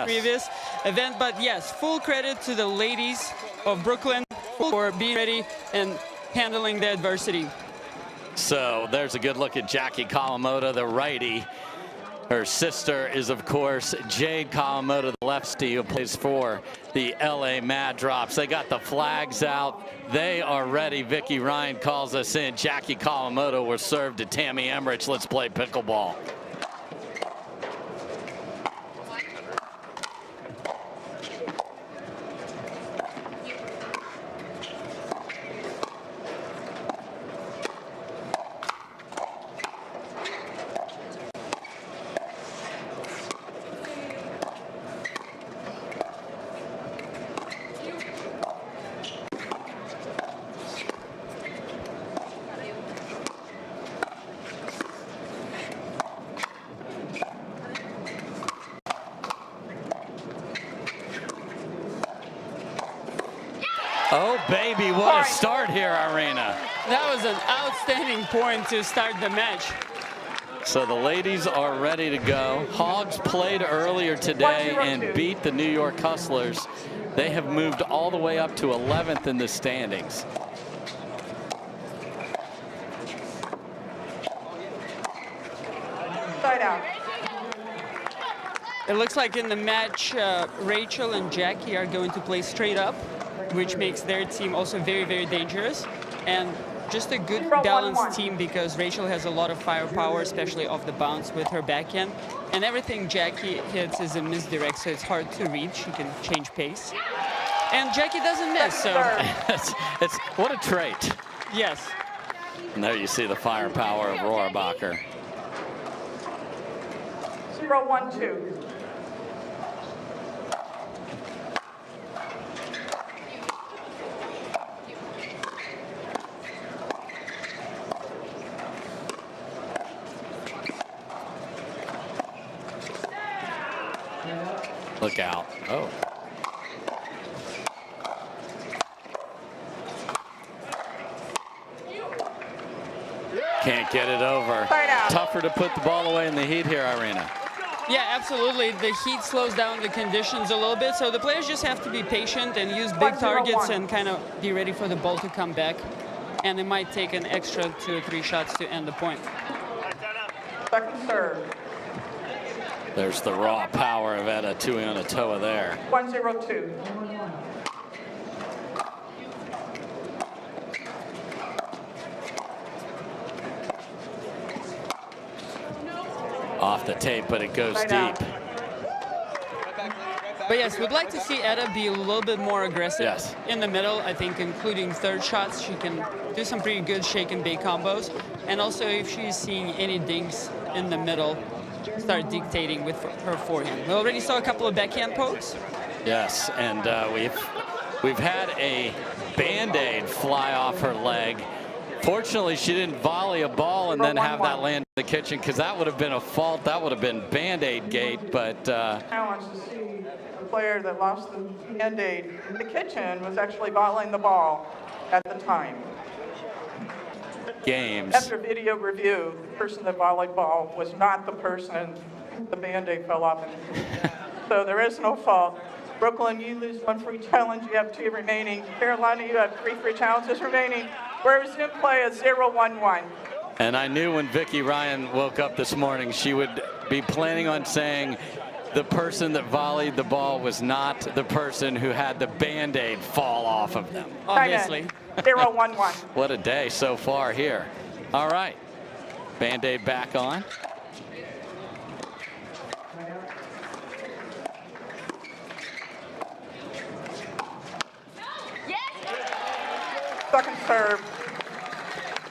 previous event. But yes, full credit to the ladies of Brooklyn for being ready and handling the adversity. So there's a good look at Jackie Kawamoto, the righty. Her sister is, of course, Jade Kawamoto, the lefty, who plays for the LA Mad Drops. They got the flags out. They are ready. Vicky Ryan calls us in. Jackie Kawamoto will serve to Tammy Emmrich. Let's play pickleball. Oh, baby, what a start here, Irina. That was an outstanding point to start the match. So the ladies are ready to go. Hogs played earlier today and beat the New York Hustlers. They have moved all the way up to 11th in the standings. Side out. It looks like in the match, Rachel and Jackie are going to play straight up, which makes their team also very, very dangerous. And just a good balanced team because Rachel has a lot of firepower, especially off the bounce with her backhand. And everything Jackie hits is a misdirect, so it's hard to read. She can change pace. And Jackie doesn't miss, so... it's what a trait. Yes. And there you see the firepower of Rohrabacher. 0-1-2. Look out. Oh. Can't get it over. Tougher to put the ball away in the heat here, Irina. Yeah, absolutely. The heat slows down the conditions a little bit, so the players just have to be patient and use big targets and kind of be ready for the ball to come back. And it might take an extra 2 or 3 shots to end the point. Second serve. There's the raw power of Tuionetoa there. 1-0-2. Off the tape, but it goes deep. But yes, we'd like to see Etta be a little bit more aggressive in the middle. I think including third shots, she can do some pretty good shake and bake combos. And also if she's seeing any dinks in the middle, start dictating with her forehand. We already saw a couple of backhand pokes. Yes, and we've had a Band-Aid fly off her leg. Fortunately, she didn't volley a ball and then have that land in the kitchen, because that would have been a fault. That would have been Band-Aid gate, but... I want to see the player that lost the Band-Aid in the kitchen was actually volleying the ball at the time. Games. After video review, the person that volleyed ball was not the person the Band-Aid fell off. So there is no fault. Brooklyn, you lose 1 free challenge. You have 2 remaining. Carolina, you have 3 free challenges remaining. We're resume play at 0-1-1. And I knew when Vicky Ryan woke up this morning, she would be planning on saying the person that volleyed the ball was not the person who had the Band-Aid fall off of them. Obviously. 0-1-1. What a day so far here. All right. Band-Aid back on. Second serve.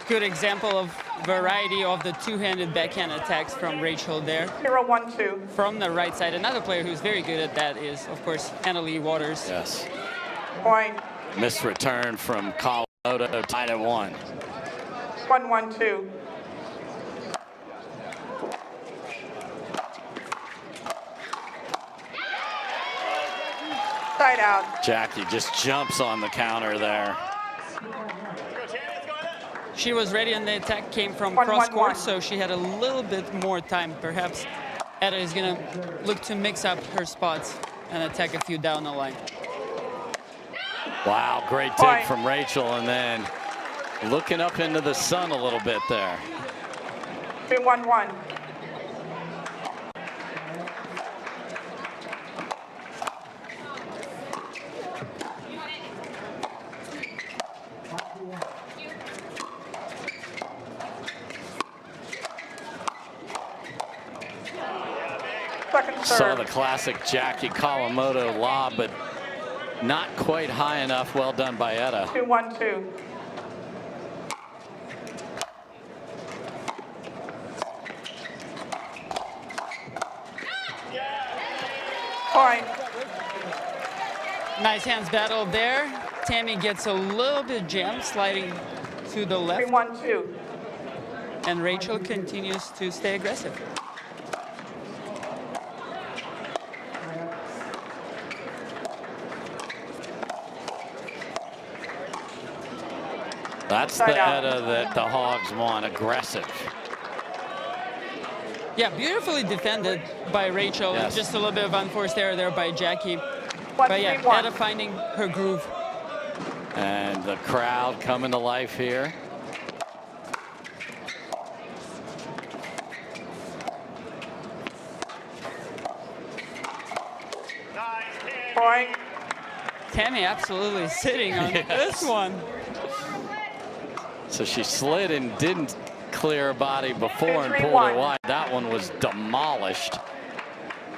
Good example of variety of the two-handed backhand attacks from Rachel there. 0-1-2. From the right side. Another player who's very good at that is, of course, Annalie Waters. Yes. Point. Missed return from Kawamoto, tied at 1. 1-1-2. Side out. Jackie just jumps on the counter there. She was ready and the attack came from cross court, so she had a little bit more time perhaps Etta is going to look to mix up her spots and attack a few down the line. Wow, great dig from Rachel, and then looking up into the sun a little bit there. 2-1-1. Saw the classic Jackie Kawamoto lob, but not quite high enough. Well done by Etta. 2-1-2. Point. Nice hands battle there. Tammy gets a little bit jammed, sliding to the left. 3-1-2. And Rachel continues to stay aggressive. That's the Etta that the Hogs want, aggressive. Yeah, beautifully defended by Rachel. Yes. Just a little bit of unforced error there by Jackie. 1-3-1. But yeah, Etta finding her groove. And the crowd coming to life here. Point. Tammy absolutely sitting on this one. So she slid and didn't clear her body before and pulled it wide. That one was demolished.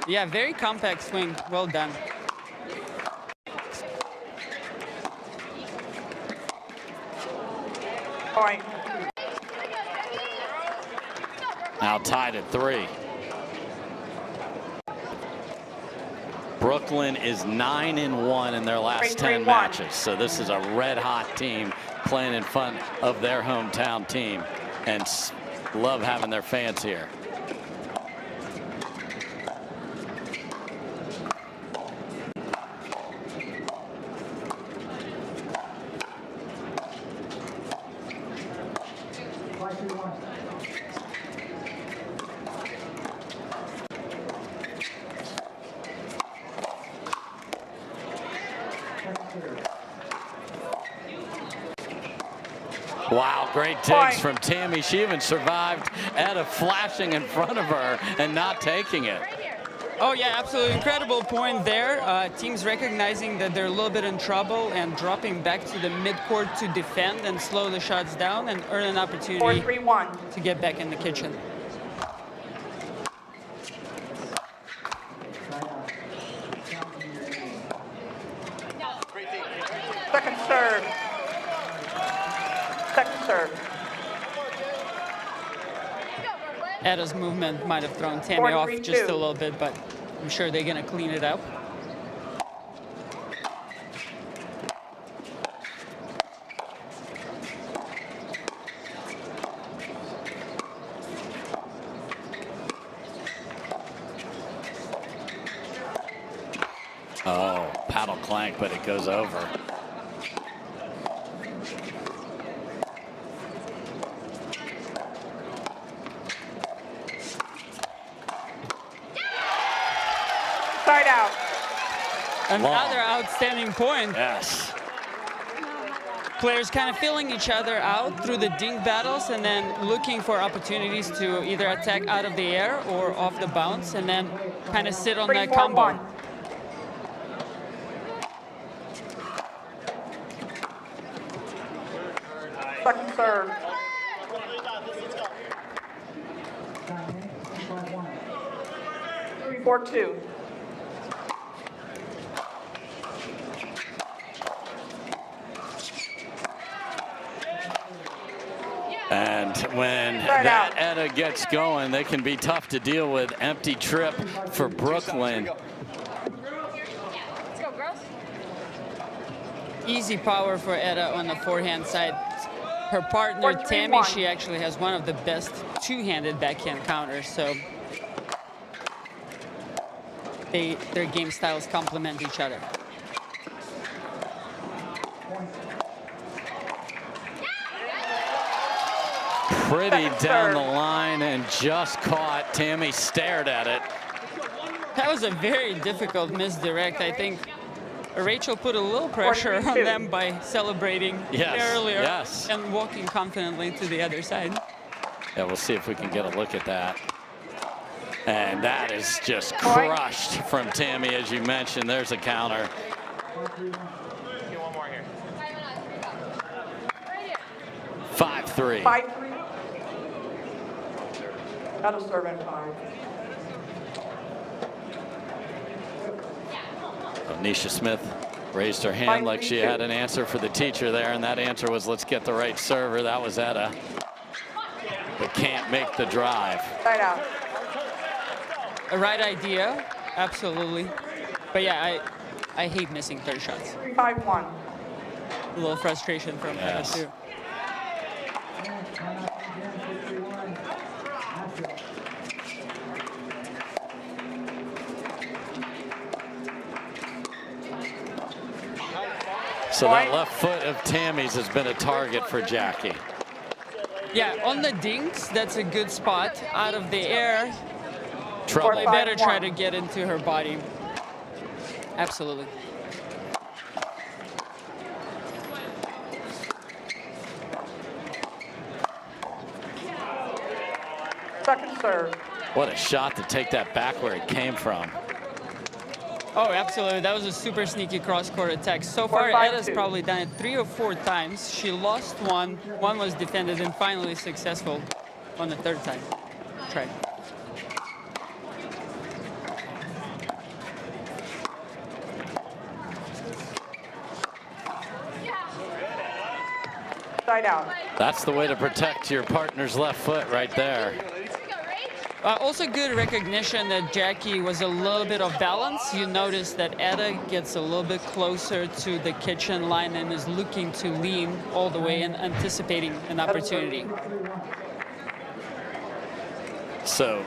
Yeah, very compact swing. Well done. Point. Now tied at 3. Brooklyn is 9-1 in their last 10 matches. So this is a red hot team playing in front of their hometown team, and love having their fans here. Wow, great digs from Tammy. She even survived Etta flashing in front of her and not taking it. Oh yeah, absolutely incredible point there. Teams recognizing that they're a little bit in trouble and dropping back to the midcourt to defend and slow the shots down and earn an opportunity 4-3-1. to get back in the kitchen. Second serve. Second serve. Etta's movement might have thrown Tammy off just a little bit, but I'm sure they're going to clean it up. Oh, paddle clank, but it goes over. Side out. Another outstanding point. Yes. Players kind of feeling each other out through the dink battles and then looking for opportunities to either attack out of the air or off the bounce and then kind of sit on that combo. Second serve. Three, 4-2. And when that Etta gets going, they can be tough to deal with. Empty trip for Brooklyn. Easy power for Etta on the forehand side. Her partner, Tammy, she actually has one of the best two-handed backhand counters, so their game styles complement each other. pretty down the line and just caught. Tammy stared at it. That was a very difficult misdirect. I think Rachel put a little pressure on them by celebrating earlier and walking confidently to the other side. Yeah, we'll see if we can get a look at that. And that is just crushed from Tammy, as you mentioned. There's a counter. Get one more here. 5-3. 5-3. Got to serve in 5. Nisha Smith raised her hand like she had an answer for the teacher there, and that answer was, let's get the right server. That was Etta, but can't make the drive. Right out. A right idea, absolutely. But yeah, I hate missing third shots. 5-1. A little frustration from Etta too. So that left foot of Tammy's has been a target for Jackie. Yeah, on the dinks, that's a good spot. Out of the air, Trouble. I better try to get into her body. Absolutely. Second serve. What a shot to take that back where it came from. Oh, absolutely. That was a super sneaky cross-court attack. So far, Etta's probably done it 3 or 4 times. She lost one. One was defended and finally successful on the third time. Try. Side out. That's the way to protect your partner's left foot right there. Also good recognition that Jackie was a little bit off balance. You notice that Etta gets a little bit closer to the kitchen line and is looking to lean all the way and anticipating an opportunity. So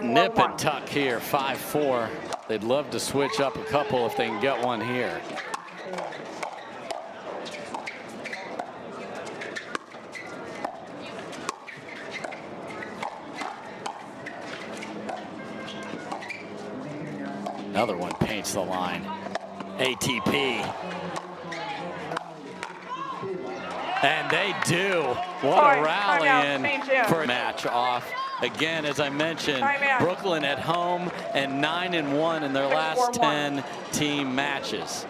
nip and tuck here, 5-4. They'd love to switch up a couple if they can get one here. Another one paints the line. ATP. And they do. What a rally in for a match off. Again, as I mentioned, Brooklyn at home and 9-1 in their last 10 team matches.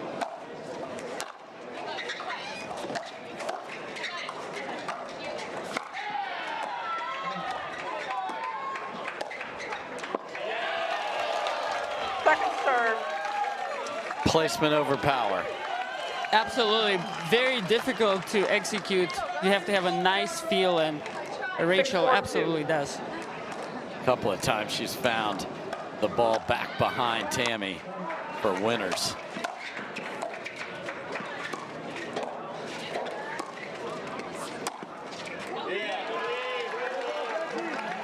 Placement over power. Absolutely. Very difficult to execute. You have to have a nice feel, and Rachel absolutely does. A couple of times she's found the ball back behind Tammy for winners.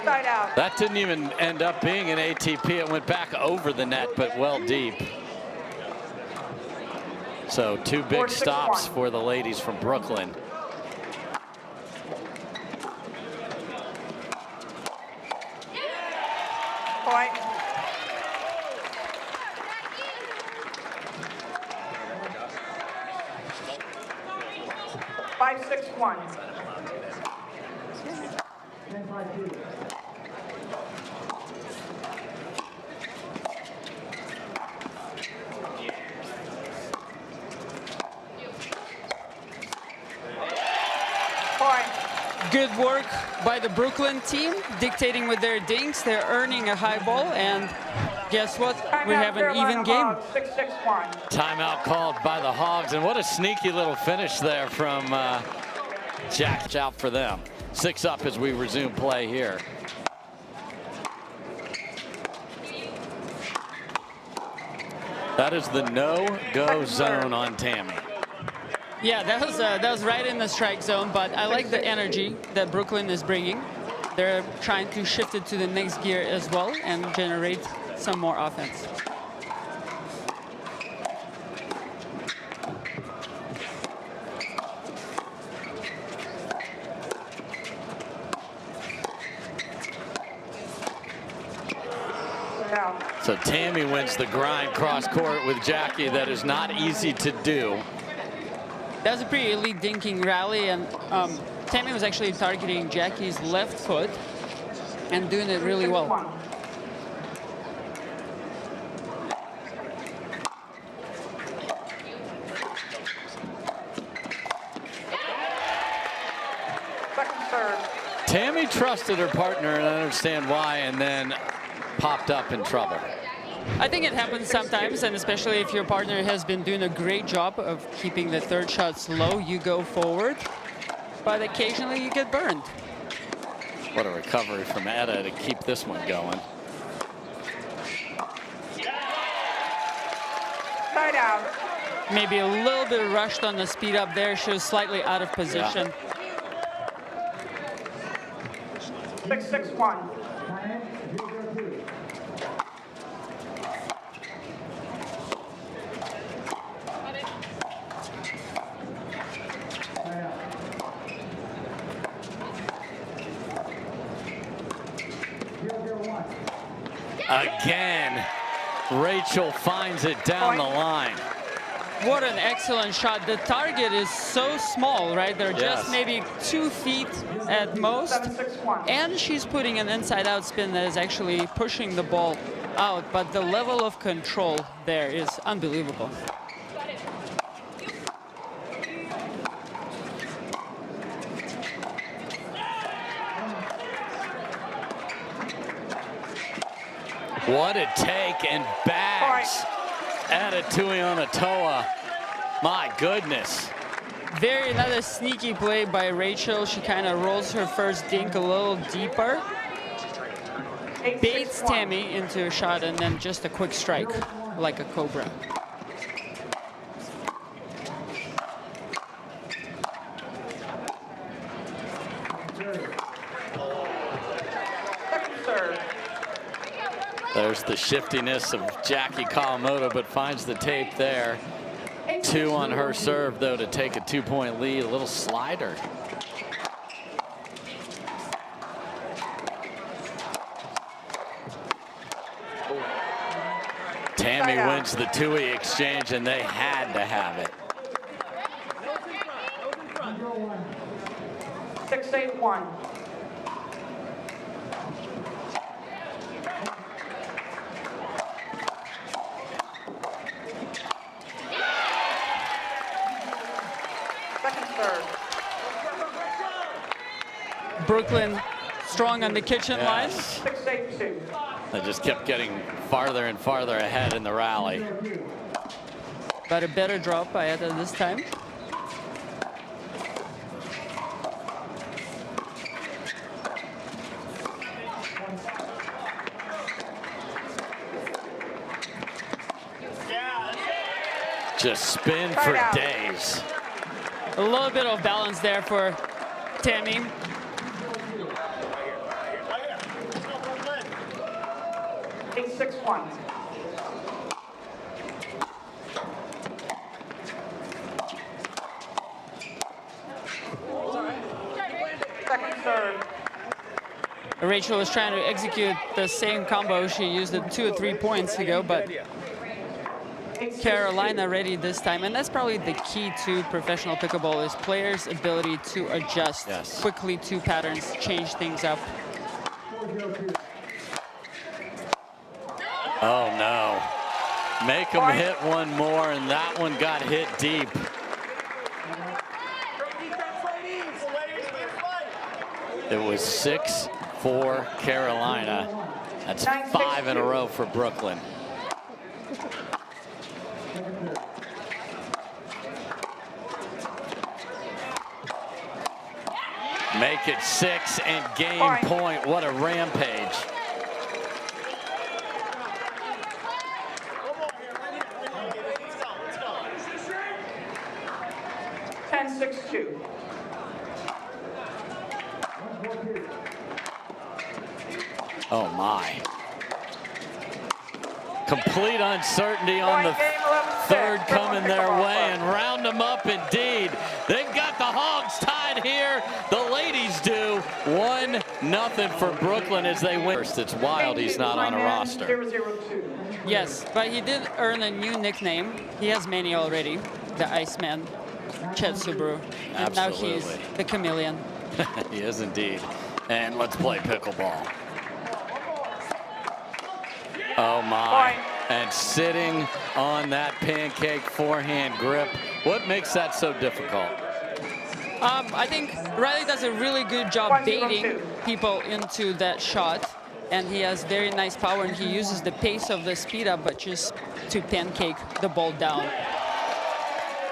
That didn't even end up being an ATP. It went back over the net, but well deep. So 2 big stops for the ladies from Brooklyn. Point. Five, 6-1. Good work by the Brooklyn team, dictating with their dinks. They're earning a high ball, and guess what? We have an even game. 6-6-1. Timeout called by the Hogs, and what a sneaky little finish there from Jack. Out for them. 6 up as we resume play here. That is the no-go zone on Tammy. Yeah, that was right in the strike zone, but I like the energy that Brooklyn is bringing. They're trying to shift it to the next gear as well and generate some more offense. So Tammy wins the grind cross court with Jackie. That is not easy to do. That was a pretty elite dinking rally, and Tammy was actually targeting Jackie's left foot and doing it really well. Second serve. Tammy trusted her partner, and I understand why, and then popped up in trouble. I think it happens sometimes, and especially if your partner has been doing a great job of keeping the third shot slow, you go forward, but occasionally you get burned. What a recovery from Etta to keep this one going. Side out. Maybe a little bit rushed on the speed up there. She was slightly out of position. Yeah. 6-6-1. Again, Rachel finds it down the line. What an excellent shot. The target is so small, right? They're just Yes. maybe 2 feet at most. 7-6-1. And she's putting an inside-out spin that is actually pushing the ball out. But the level of control there is unbelievable. What a take, and bags at a Tuionetoa. My goodness. Very another sneaky play by Rachel. She kind of rolls her first dink a little deeper. Baits Tammy into a shot, and then just a quick strike like a cobra. Second serve. There's the shiftiness of Jackie Kawamoto, but finds the tape there. 2 on her serve, though, to take a 2-point lead. A little slider. Tammy wins the Tui exchange, and they had to have it. 6-8-1. Second serve. Brooklyn strong on the kitchen line. 6-8-2. They just kept getting farther and farther ahead in the rally. But a better drop by Etta this time. Just spin for days. A little bit of balance there for Tammy. Eight, 6-1. Second serve. Rachel was trying to execute the same combo she used it 2 or 3 points ago, but Carolina ready this time, and that's probably the key to professional pickleball is players' ability to adjust quickly to patterns, change things up. Oh no. Make them hit one more, and that one got hit deep. It was 6-4 Carolina. That's 5 in a row for Brooklyn. Make it 6 and game point. What a rampage. Ten, 6-2. Oh my. Complete uncertainty on the third coming their way, and round them up indeed. They've got the Hogs tied here. The ladies do 1-0 for Brooklyn as they win. It's wild he's not on a roster. 0-0-2. Yes, but he did earn a new nickname. He has many already. The Iceman, Chet Subaru. And now he's the Chameleon. He is indeed. And let's play pickleball. Oh my. And sitting on that pancake forehand grip. What makes that so difficult? I think Riley does a really good job baiting people into that shot. And he has very nice power, and he uses the pace of the speed up, but just to pancake the ball down.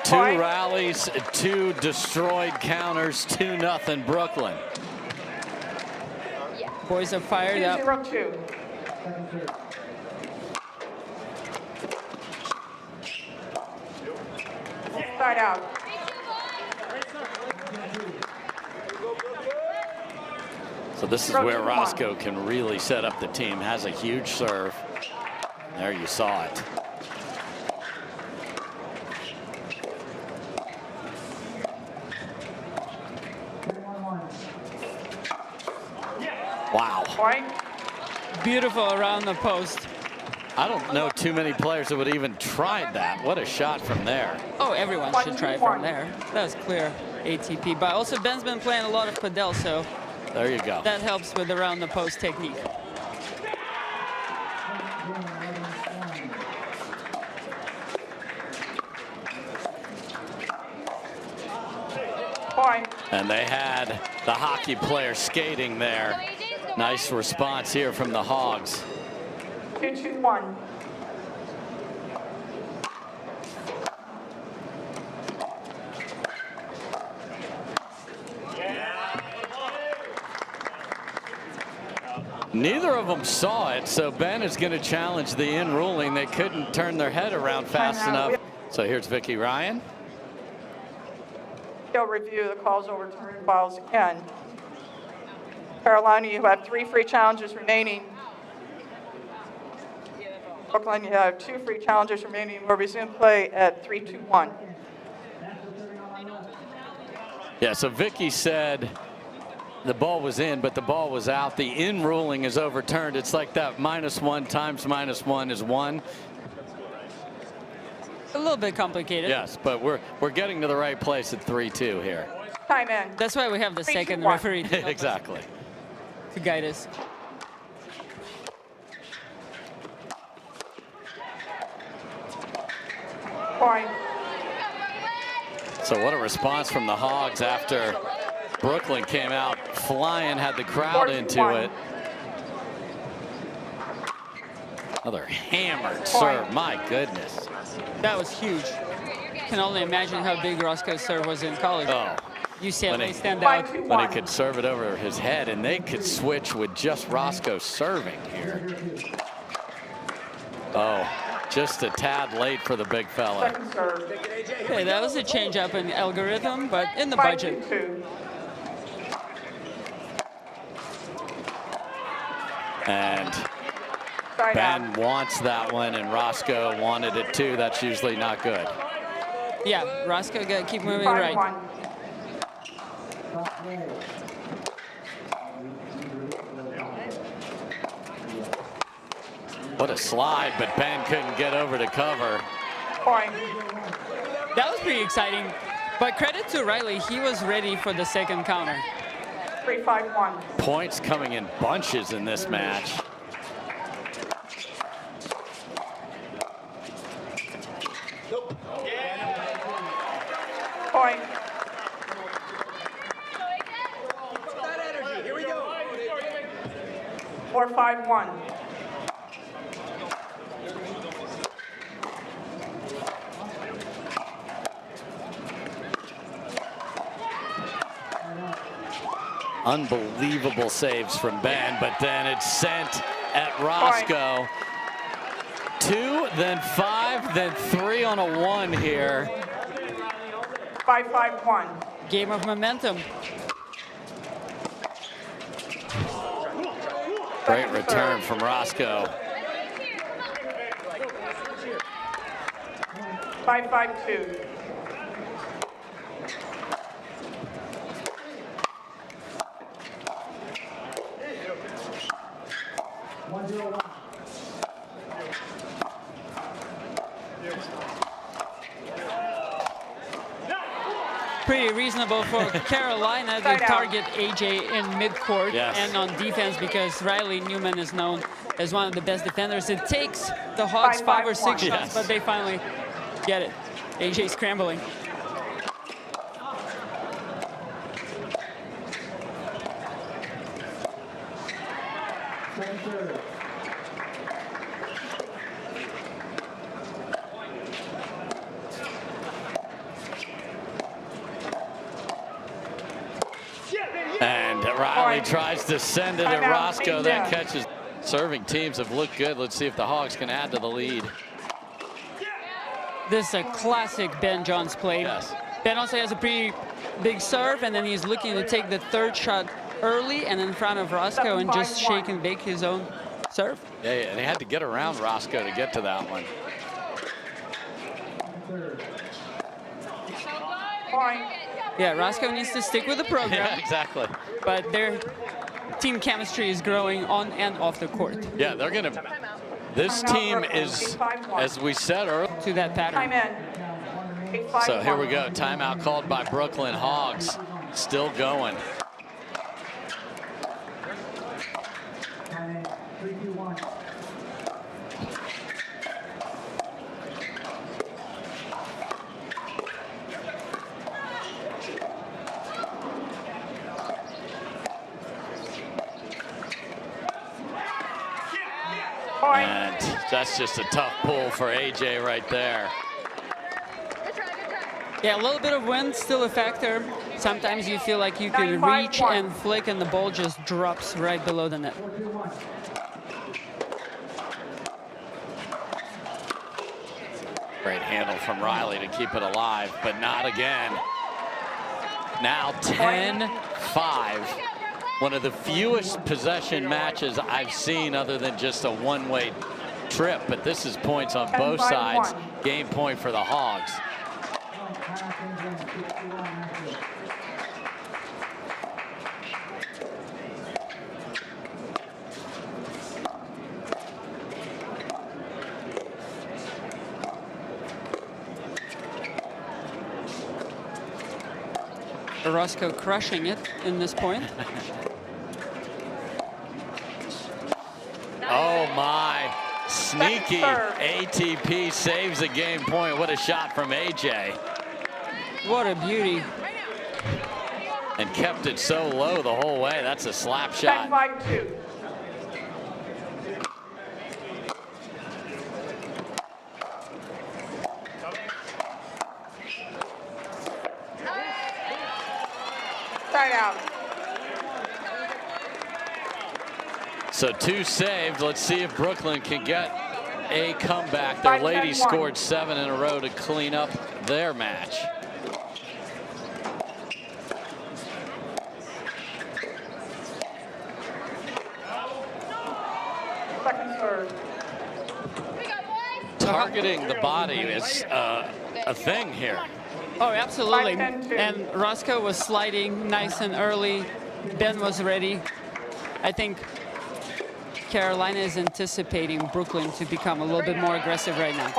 2 rallies, 2 destroyed counters, 2-0 Brooklyn. Boys are fired up. 2-0-2. Side out. So this is where Roscoe can really set up the team. Has a huge serve. There you saw it. Wow. Beautiful around the post. I don't know too many players that would even try that. What a shot from there. Oh, everyone should try from there. That was clear ATP. But also Ben's been playing a lot of padel, so there you go. That helps with the around the post technique. And they had the hockey player skating there. Nice response here from the Hogs. 2-2-1. Neither of them saw it, so Ben is going to challenge the in ruling. They couldn't turn their head around fast enough. So here's Vicky Ryan. He'll review the calls overturned fouls again. Carolina, you have 3 free challenges remaining. Brooklyn, you have 2 free challenges remaining. We'll resume play at 3-2-1. Yeah, so Vicky said the ball was in, but the ball was out. The in ruling is overturned. It's like that -1 times -1 is 1. A little bit complicated. Yes, but we're getting to the right place at 3-2 here. Time in. That's why we have the second referee. Exactly. To guide us. Point. So what a response from the Hogs after Brooklyn came out flying, had the crowd into it. Another hammered serve, my goodness. That was huge. Can only imagine how big Roscoe's serve was in college. Oh. UCLA stand out. When he could serve it over his head, and they could switch with just Roscoe serving here. Oh, just a tad late for the big fella. Okay, that was a change up in algorithm, but in the budget. And Ben wants that one, and Roscoe wanted it too. That's usually not good. Yeah, Roscoe got to keep moving right. What a slide, but Ben couldn't get over to cover. That was pretty exciting. But credit to Riley, he was ready for the second counter. 3-5-1. Points coming in bunches in this match. Point. That energy. Here we go. 4-5-1. Unbelievable saves from Ben, but then it's sent at Roscoe. 2, then 5, then 3 on a 1 here. 5-5-1. Game of momentum. Great return from Roscoe. 5-5-2. pretty reasonable for Carolina to target AJ in midcourt and on defense, because Riley Newman is known as one of the best defenders. It takes the Hogs 5 or 6 shots, but they finally get it. AJ scrambling. And Riley tries to send it at Roscoe. That catches. Serving teams have looked good. Let's see if the Hogs can add to the lead. This is a classic Ben Johns play. Ben also has a pretty big serve, and then he's looking to take the third shot early and in front of Roscoe and just shake and bake his own serve. Yeah, and he had to get around Roscoe to get to that one. Yeah, Roscoe needs to stick with the program. Yeah, exactly. But their team chemistry is growing on and off the court. Yeah, they're going to. This team is, as we said earlier, to that pattern. So here we go. Timeout called by Brooklyn. Hogs still going. And that's just a tough pull for AJ right there. Yeah, a little bit of wind still a factor. Sometimes you feel like you could reach and flick and the ball just drops right below the net. Great handle from Riley to keep it alive, but not again. Now 10-5. One of the fewest possession matches I've seen other than just a one-way trip, but this is points on both sides. Game point for the Hogs. Roscoe crushing it in this point. Oh my, sneaky ATP saves a game point. What a shot from AJ. What a beauty. And kept it so low the whole way. That's a slap shot. 10-5-2. Out. So 2 saved. Let's see if Brooklyn can get a comeback. Their ladies scored 7 in a row to clean up their match. Second serve. Targeting the body is a thing here. Oh, absolutely. And Roscoe was sliding nice and early. Ben was ready. I think Carolina is anticipating Brooklyn to become a little bit more aggressive right now.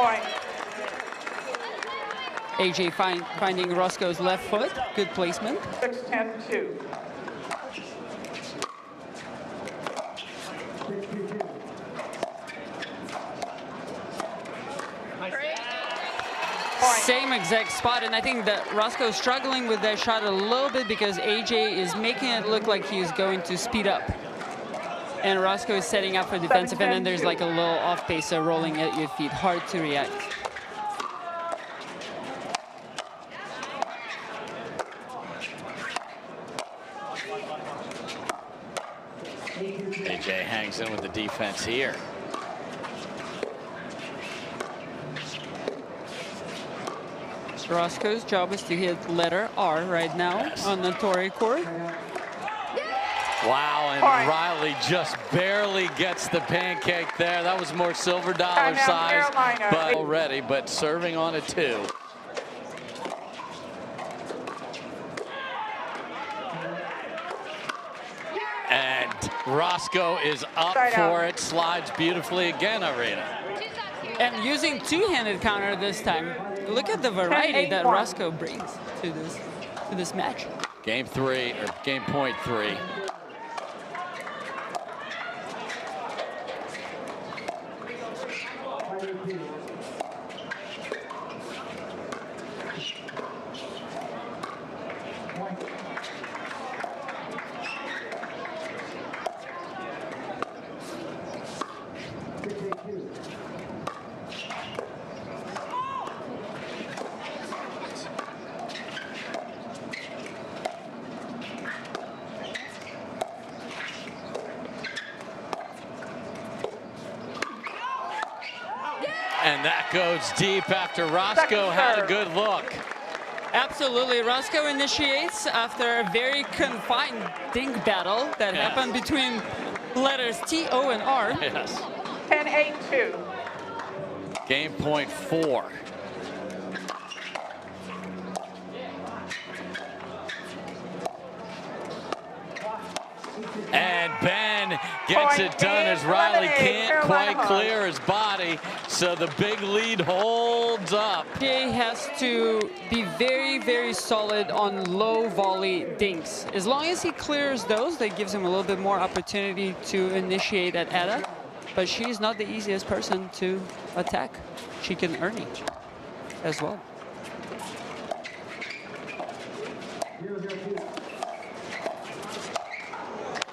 AJ finding Roscoe's left foot. Good placement. 6-10-2. Same exact spot, and I think that Roscoe is struggling with that shot a little bit because AJ is making it look like he's going to speed up. And Roscoe is setting up for defensive, and then there's like a little off pace, so rolling at your feet. Hard to react. AJ hangs in with the defense here. Roscoe's job is to hit letter R right now on the Torrey court. Wow, and Riley just barely gets the pancake there. That was more silver dollar size, but already, but serving on a 2. And Roscoe is up for it, slides beautifully again, Arena. And using two-handed counter this time. Look at the variety that Roscoe brings to this. to this match. Game 3, or game point 3. And that goes deep after Roscoe had a good look. Absolutely. Roscoe initiates after a very confined dink battle that happened between letters T, O, and R. Yes. 10-8-2. Game point 4. And Ben gets it done as Riley can't quite clear his body, so the big lead holds up. Jay has to be very, very solid on low volley dinks. As long as he clears those, that gives him a little bit more opportunity to initiate at Etta. But she's not the easiest person to attack. She can earn it as well.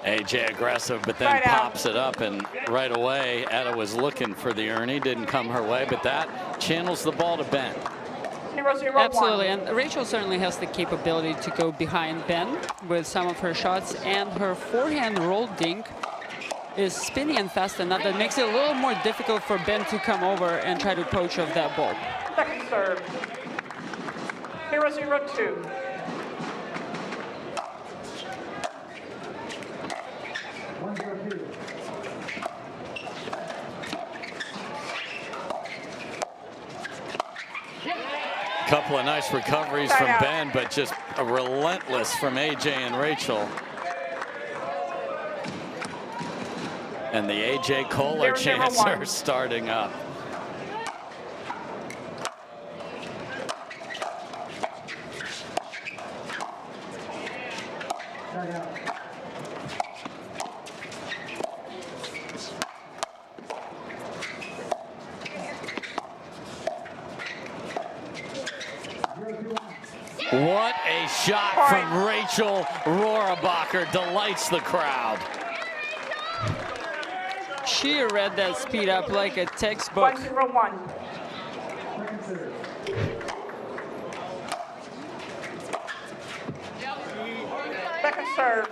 AJ aggressive, but then pops it up, and right away, Etta was looking for the Ernie, didn't come her way, but that channels the ball to Ben. 0-0-1. Absolutely, and Rachel certainly has the capability to go behind Ben with some of her shots, and her forehand roll dink is spinny and fast enough that makes it a little more difficult for Ben to come over and try to poach off that ball. Second serve. 0-0-2. Couple of nice recoveries from Ben, but just a relentless from AJ and Rachel. And the AJ Koller chants are starting up. What a shot from Rachel Rohrabacher, delights the crowd. She read that speed up like a textbook. 1-0-1. Second serve.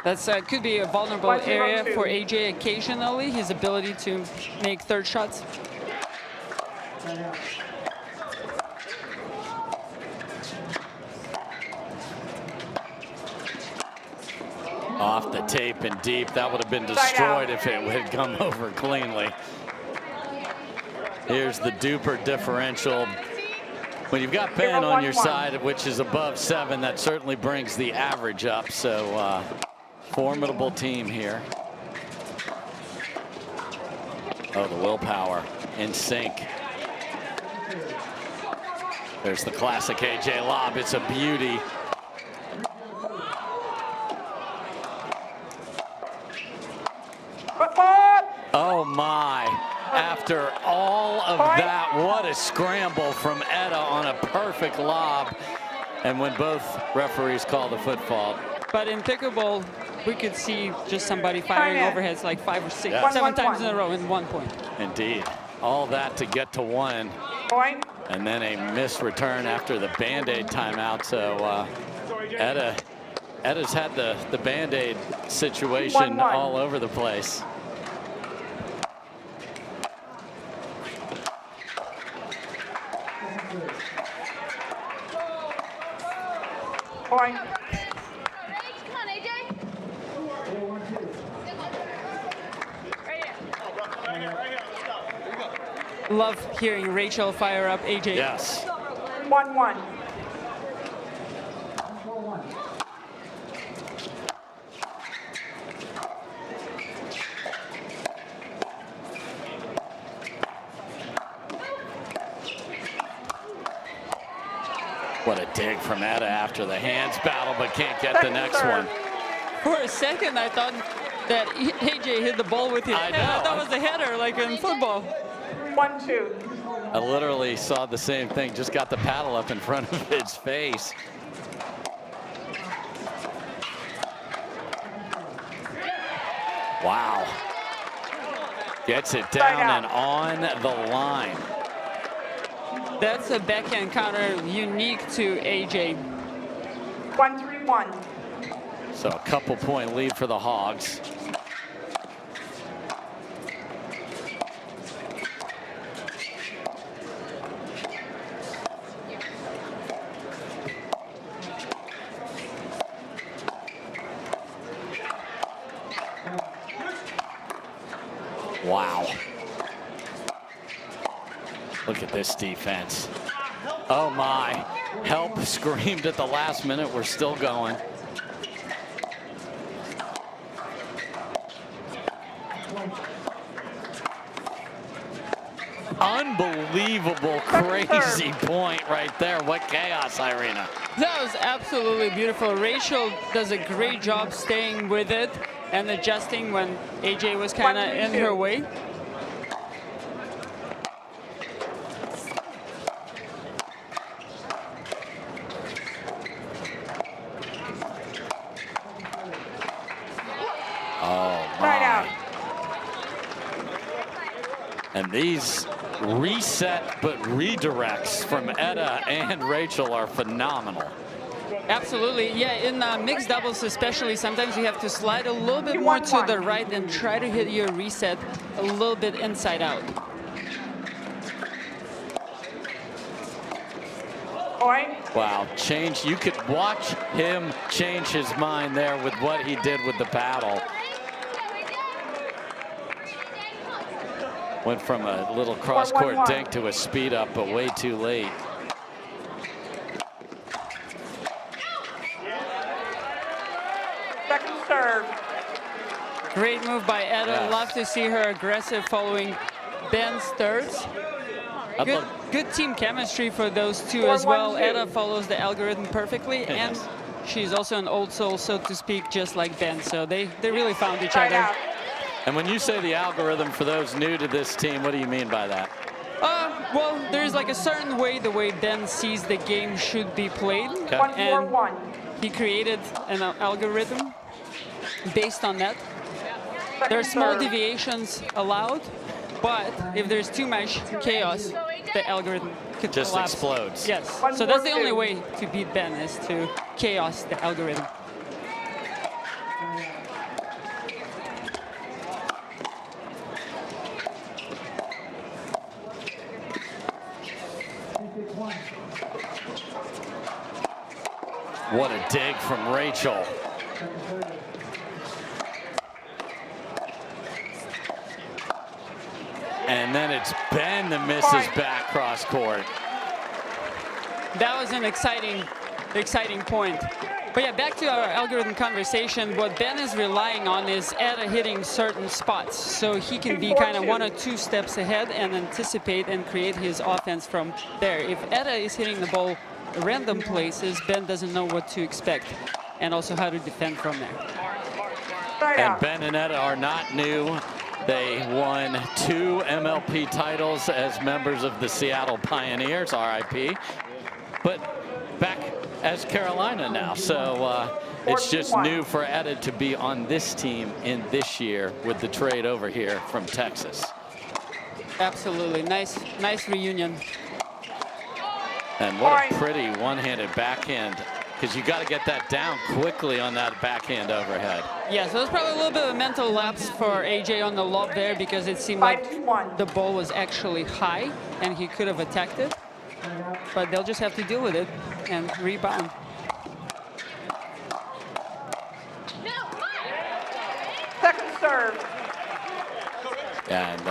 That's could be a vulnerable area for AJ occasionally, his ability to make third shots. Off the tape and deep, that would have been destroyed if it had come over cleanly. Here's the duper differential. When you've got Ben on your side, which is above 7, that certainly brings the average up. So formidable team here. Oh, the willpower in sync. There's the classic AJ lob. It's a beauty. Oh my, after all of that, what a scramble from Etta on a perfect lob. And when both referees call the foot fault. But in pickleball, we could see just somebody firing overheads like 5 or 6, 7 times in a row in 1 point. Indeed, all that to get to 1. And then a missed return after the Band-Aid timeout. So Etta's had the Band-Aid situation all over the place. Point. Love hearing Rachel fire up AJ. Yes. 1-1. What a dig from Etta after the hands battle, but can't get the next one. For a second, I thought that AJ hit the ball with his head. I thought it was a header, like in football. 1-2. I literally saw the same thing, just got the paddle up in front of his face. Wow. Gets it down and on the line. That's a backhand counter unique to AJ. 1-3-1. So a couple-point lead for the Hogs. Wow. Look at this defense. Oh my. Help screamed at the last minute. We're still going. Unbelievable, crazy point right there. What chaos, Irina. That was absolutely beautiful. Rachel does a great job staying with it and adjusting when AJ was kind of in her way. Oh my. And these reset but redirects from Etta and Rachel are phenomenal. Absolutely, yeah, in mixed doubles especially, sometimes you have to slide a little bit more to the right and try to hit your reset a little bit inside out. Wow, change, you could watch him change his mind there with what he did with the paddle. Went from a little cross-court dink to a speed up, but way too late. Second serve. Great move by Etta. Yes. Love to see her aggressive following Ben's thirds. Good team chemistry for those two as well. Etta follows the algorithm perfectly, and she's also an old soul, so to speak, just like Ben. So they really found each other. And when you say the algorithm, for those new to this team, what do you mean by that? Well, there's like a certain way the way Ben sees the game should be played. Okay. And he created an algorithm based on that. There are small deviations allowed, but if there's too much chaos, the algorithm could just collapse. Explodes. Yes. So that's the only way to beat Ben, is to chaos the algorithm. What a dig from Rachel. And then it's Ben that misses back cross court. That was an exciting point. But yeah, back to our algorithm conversation. What Ben is relying on is Etta hitting certain spots, so he can be kind of 1 or 2 steps ahead and anticipate and create his offense from there. If Etta is hitting the ball random places, Ben doesn't know what to expect and also how to defend from there. And Ben and Etta are not new. They won 2 MLP titles as members of the Seattle Pioneers, RIP, but back as Carolina now. So it's just new for Etta to be on this team in this year with the trade over here from Texas. Absolutely, nice reunion. And what a pretty one-handed backhand, because you got to get that down quickly on that backhand overhead. Yeah, so it's probably a little bit of a mental lapse for AJ on the lob there, because it seemed like the ball was actually high and he could have attacked it. But they'll just have to deal with it and rebound. Second serve. And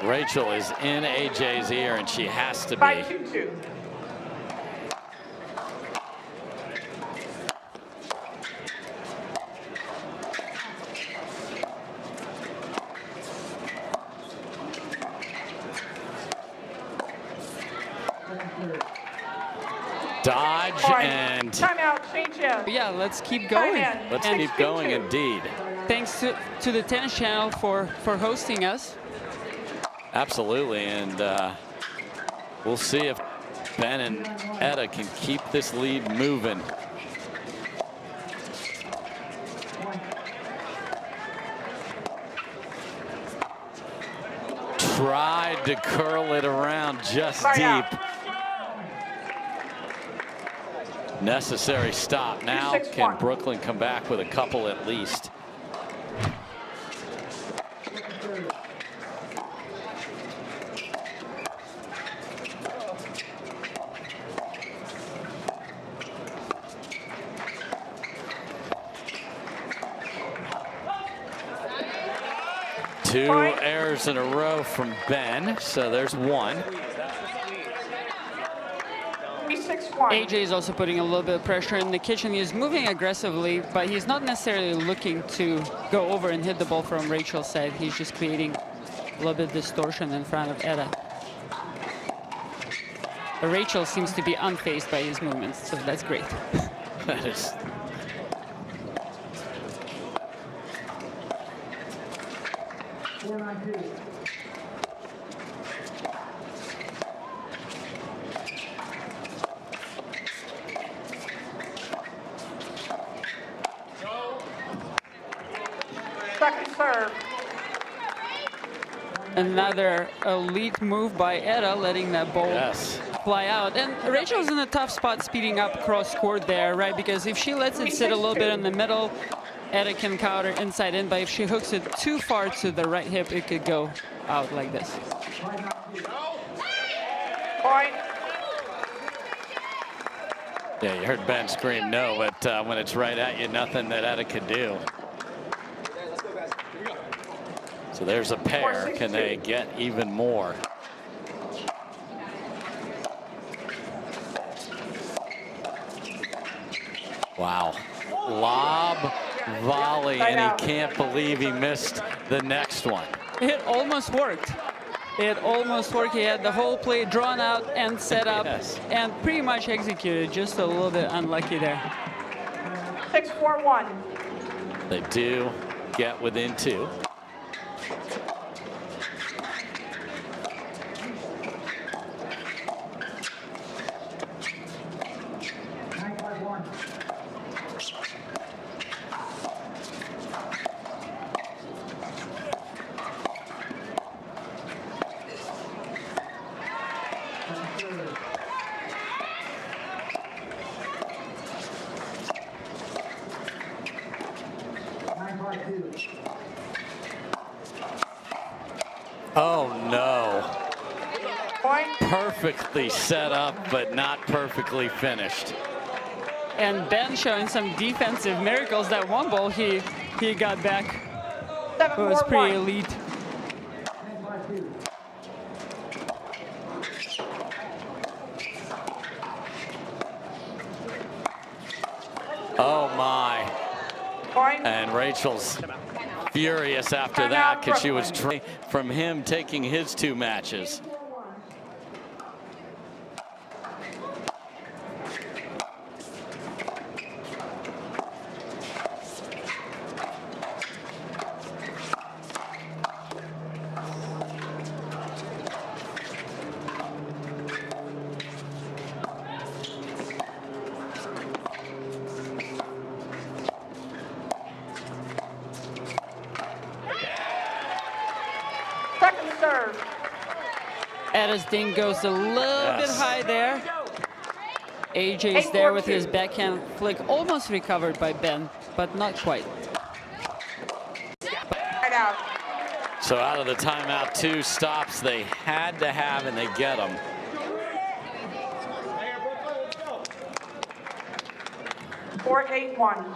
Rachel is in AJ's ear, and she has to be. 5-2-2. dodge and timeout, change in. Yeah, let's keep going. let's And keep going indeed. thanks to the Tennis Channel for hosting us. Absolutely, and we'll see if Ben and Etta can keep this lead moving. Tried to curl it around just deep. Necessary stop. Now can Brooklyn come back with a couple at least? Two errors in a row from Ben, so there's one. AJ is also putting a little bit of pressure in the kitchen. He's moving aggressively, but he's not necessarily looking to go over and hit the ball from Rachel's side. He's just creating a little bit of distortion in front of Etta. But Rachel seems to be unfazed by his movements, so that's great. That is. Second serve. Another elite move by Etta, letting that ball fly out. And Rachel's in a tough spot speeding up cross court there, right? Because if she lets it sit a little bit in the middle, Etta can counter inside in, but if she hooks it too far to the right hip, it could go out like this. Point. Yeah, you heard Ben scream no, but when it's right at you, nothing that Etta could do. So there's a pair. Can they get even more? Wow. Lob volley, and he can't believe he missed the next one. It almost worked. It almost worked. He had the whole play drawn out and set up and pretty much executed. Just a little bit unlucky there. 6-4-1. They do get within two. Oh no. Perfectly set up, but not perfectly finished. And Ben showing some defensive miracles. That one ball he got back. It was pretty elite. Oh my. And Rachel's furious after that because she was trying from him taking his two matches. Etta's ding goes a little bit high there. AJ's there with his backhand flick, almost recovered by Ben, but not quite. So out of the timeout, two stops they had to have, and they get them. Four, 8-1.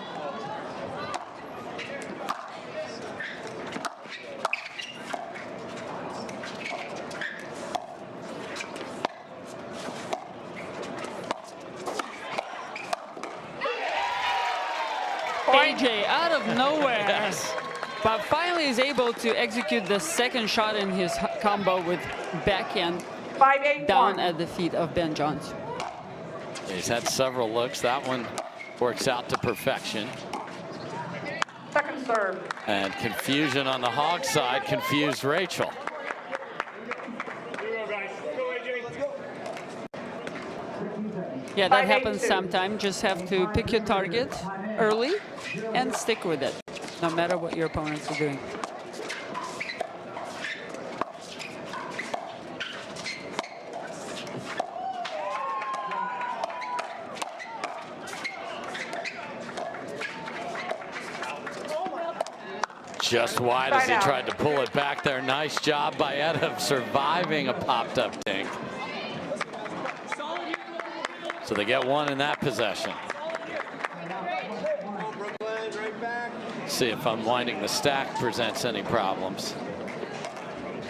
AJ out of nowhere, but finally is able to execute the second shot in his combo with backhand down at the feet of Ben Johns. He's had several looks. That one works out to perfection. Second serve. And confusion on the Hog side confused Rachel. Yeah, that happens sometimes. Just have to pick your target early and stick with it, no matter what your opponents are doing. Just wide as he tried to pull it back there. Nice job by Ed of surviving a popped up dink. So they get one in that possession. See if unwinding the stack presents any problems.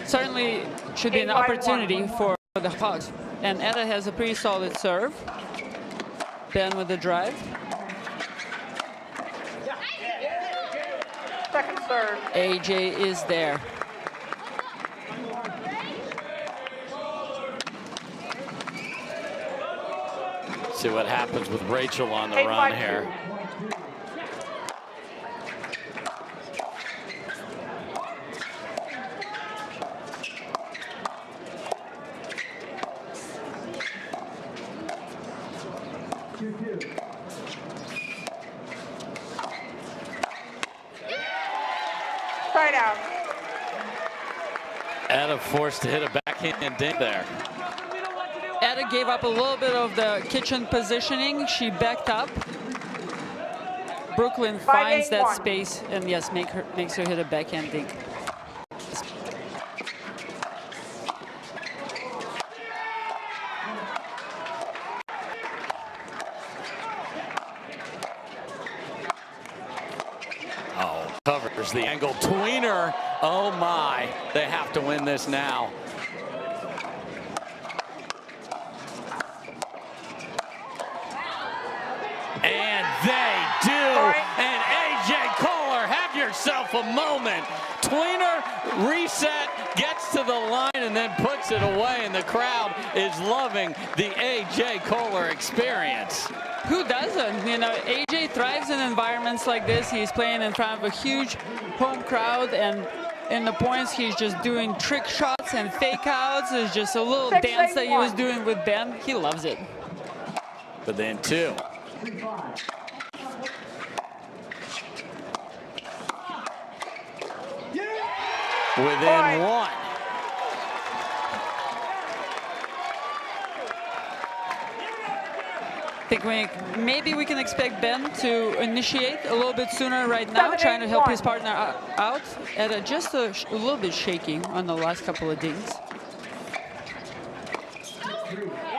Certainly should be an opportunity for the Hogs. And Edda has a pretty solid serve. Ben with the drive. Second serve. AJ is there. See what happens with Rachel on the run here. Right out. Edda forced to hit a backhand dink there. Edda gave up a little bit of the kitchen positioning. She backed up. Brooklyn finds that space and yes, makes her hit a backhand dink. Oh, covers the angle. Tweener. Oh my, they have to win this now. And they do. And AJ Koller, have yourself a moment. Tweener reset, gets to the line, and then puts it away. And the crowd is loving the AJ Koller experience. Who doesn't? You know, AJ thrives in environments like this. He's playing in front of a huge home crowd, and in the points, he's just doing trick shots and fake outs. It's just a little dance that he was doing with Ben. He loves it. But then two. Within one. I think maybe we can expect Ben to initiate a little bit sooner right now, trying to help his partner out. At just a little bit shaky on the last couple of dings.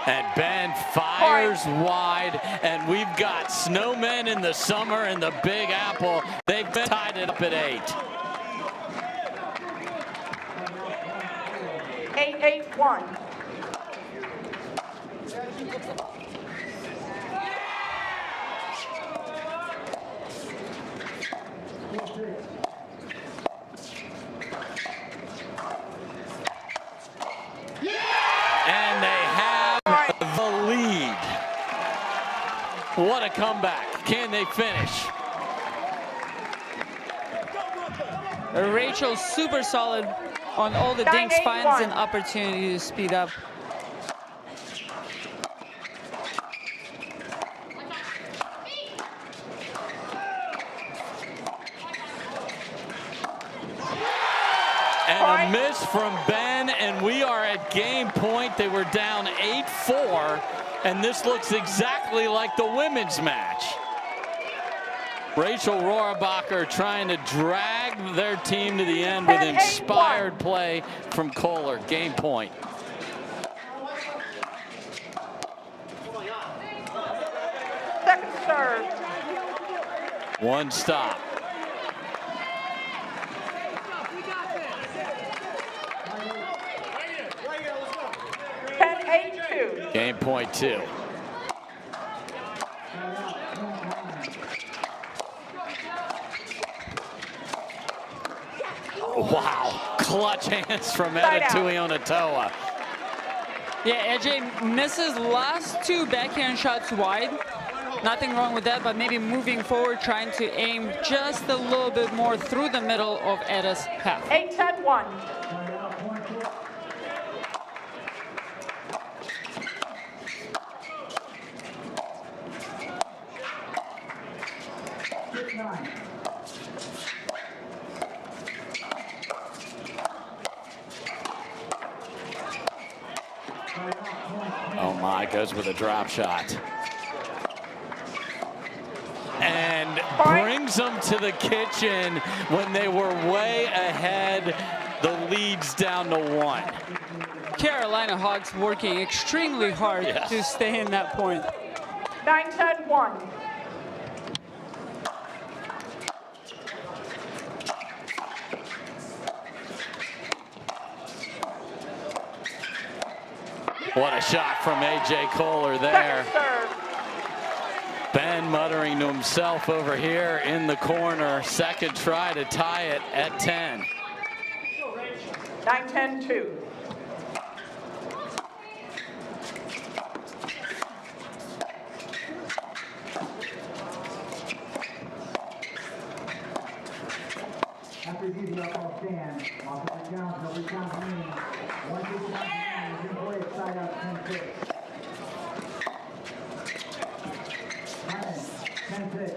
And Ben fires wide, and we've got snowmen in the summer in the Big Apple. They've been tied it up at 8. 8-8-1. And they have the lead. What a comeback. Can they finish? Rachel super solid on all the dinks, finds an opportunity to speed up. And a miss from Ben, and we are at game point. They were down 8-4, and this looks exactly like the women's match. Rachel Rohrabacher trying to drag their team to the end with inspired play from Koller. Game point. Second serve. One stop. Game point 2. Wow, clutch hands from Tuionetoa. Yeah, AJ misses last 2 backhand shots wide. Nothing wrong with that, but maybe moving forward, trying to aim just a little bit more through the middle of Edda's half. 8-10-1. Oh my, goes with a drop shot. And brings them to the kitchen when they were way ahead. The lead's down to 1. Carolina Hogs working extremely hard to stay in that point. 9-10-1. What a shot from AJ Koller there. Ben muttering to himself over here in the corner. Second try to tie it at 10. 9-10-2. After using up all stand, off of the count, no recount meaning. 1 2 is in play, side out 10-6. 10-6.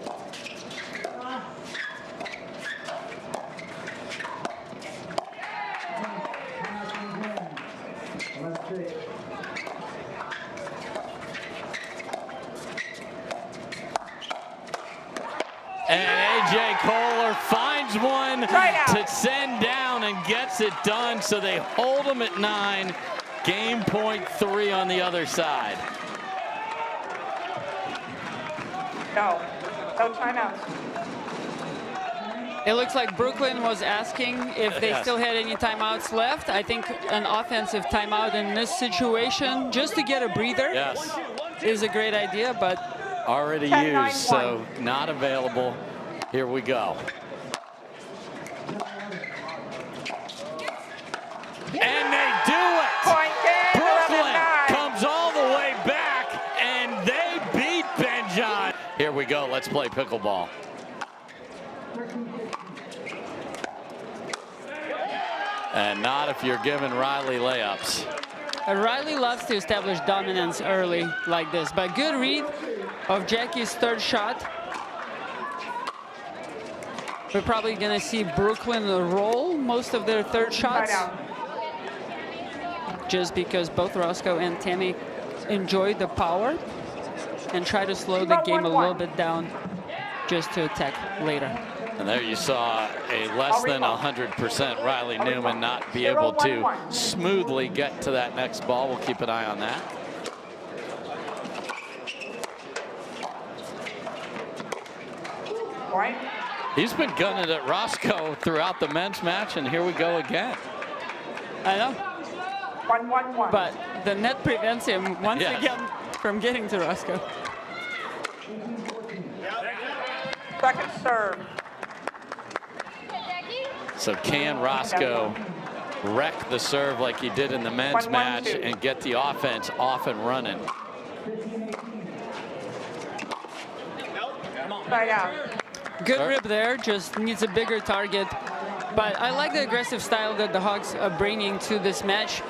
And AJ Koller finds one to send down and gets it done. So they hold them at 9. Game point 3 on the other side. No timeouts. It looks like Brooklyn was asking if they still had any timeouts left. I think an offensive timeout in this situation, just to get a breather, is a great idea, but already used, so not available. Here we go. And they do it! Brooklyn comes all the way back, and they beat Benjon. Here we go, let's play pickleball. And not if you're giving Riley layups. Riley loves to establish dominance early like this, but good read of Jackie's third shot. We're probably gonna see Brooklyn roll most of their third shots, just because both Roscoe and Tammy enjoy the power and try to slow the game a little bit down just to attack later. And there you saw a less than 100% Riley Newman not be able to smoothly get to that next ball. We'll keep an eye on that. He's been gunning at Roscoe throughout the men's match, and here we go again. I know. 1-1-1. But the net prevents him once again from getting to Roscoe. Second serve. So can Roscoe wreck the serve like he did in the men's match and get the offense off and running? Good rip there, just needs a bigger target. But I like the aggressive style that the Hogs are bringing to this match.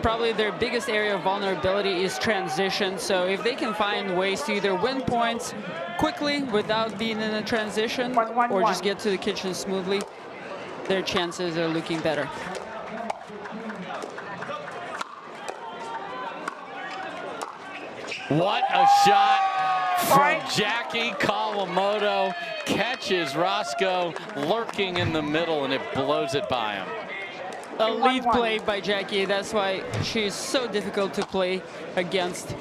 Probably their biggest area of vulnerability is transition. So if they can find ways to either win points quickly without being in a transition or just get to the kitchen smoothly, their chances are looking better. What a shot from Jackie Kawamoto. Catches Roscoe lurking in the middle, and it blows it by him. A lead play by Jackie. That's why she's so difficult to play against.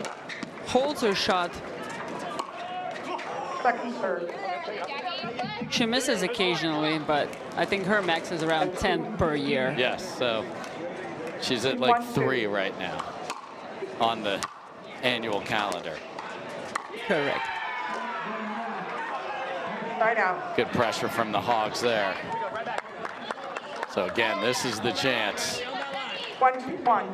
Holds her shot. Second serve. She misses occasionally, but I think her max is around 10 per year. Yes, so she's at like 3 right now on the annual calendar. Correct. Right out. Good pressure from the Hogs there. So again, this is the chance. 1-2-1.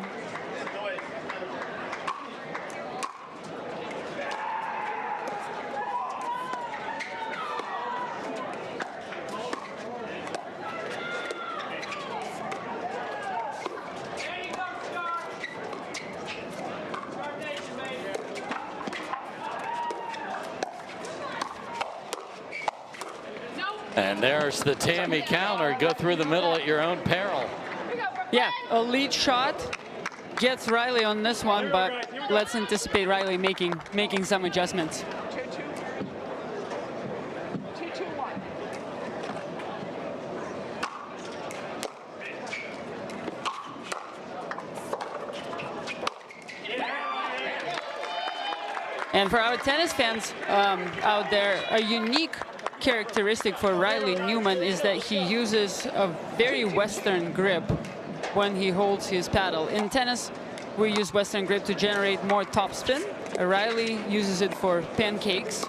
And there's the Tammy counter. Go through the middle at your own peril. Yeah, a lead shot gets Riley on this one, but let's anticipate Riley making some adjustments. 2-2-1. And for our tennis fans out there, a unique characteristic for Riley Newman is that he uses a very Western grip when he holds his paddle. In tennis, we use Western grip to generate more topspin. Riley uses it for pancakes.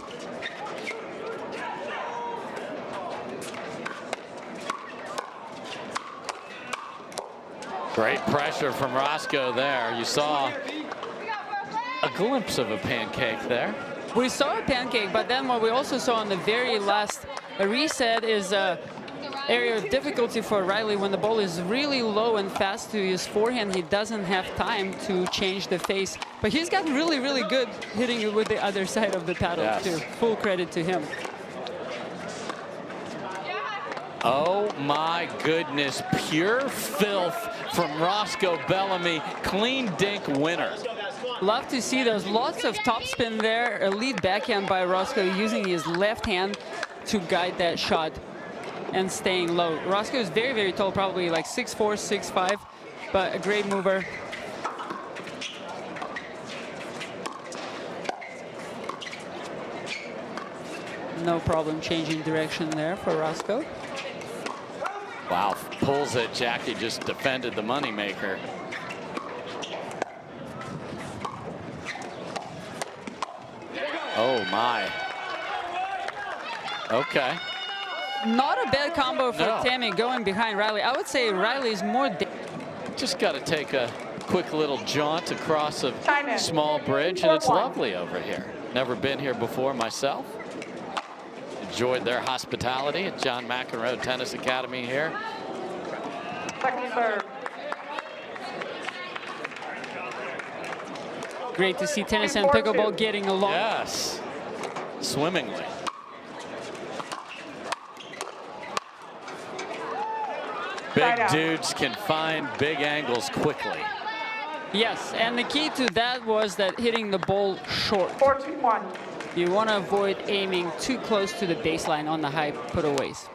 Great pressure from Roscoe there. You saw a glimpse of a pancake there. We saw a pancake, but then what we also saw on the very last reset is an area of difficulty for Riley. When the ball is really low and fast to his forehand, he doesn't have time to change the face. But he's got really, really good hitting it with the other side of the paddle, too. Full credit to him. Oh my goodness, pure filth from Roscoe Bellamy. Clean dink winner. Love to see those. Lots of topspin there. A lead backhand by Roscoe using his left hand to guide that shot and staying low. Roscoe is very, very tall, probably like 6'4", 6'5", but a great mover. No problem changing direction there for Roscoe. Wow, pulls it. Jackie just defended the moneymaker. Oh my. Okay. Not a bad combo for Tammy going behind Riley. I would say Riley's more. Just got to take a quick little jaunt across a small bridge, and it's lovely over here. Never been here before myself. Enjoyed their hospitality at John McEnroe Tennis Academy here. Second serve. Great to see tennis and pickleball getting along. Yes, swimmingly. Big dudes can find big angles quickly. Yes, and the key to that was that hitting the ball short. 4-2-1. You want to avoid aiming too close to the baseline on the high putaways.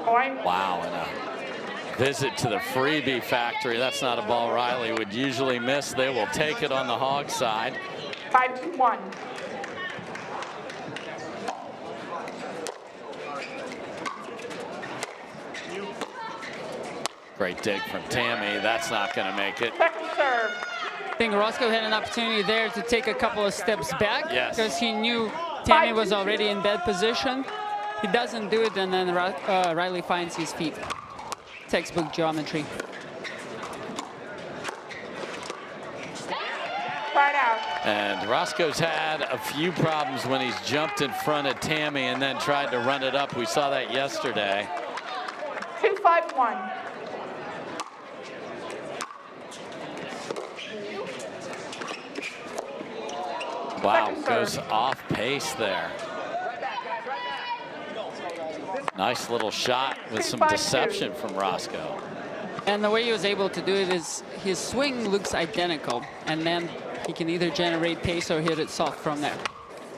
Wow, and a visit to the freebie factory. That's not a ball Riley would usually miss. They will take it on the Hogs side. 5-2-1. Great dig from Tammy. That's not going to make it. Second serve. I think Roscoe had an opportunity there to take a couple of steps back because he knew Tammy was already in bad position. He doesn't do it, and then Riley finds his feet. Textbook geometry. Right out. And Roscoe's had a few problems when he's jumped in front of Tammy and then tried to run it up. We saw that yesterday. 2-5-1. Wow, goes off pace there. Nice little shot with some deception from Roscoe. And the way he was able to do it is his swing looks identical, and then he can either generate pace or hit it soft from there.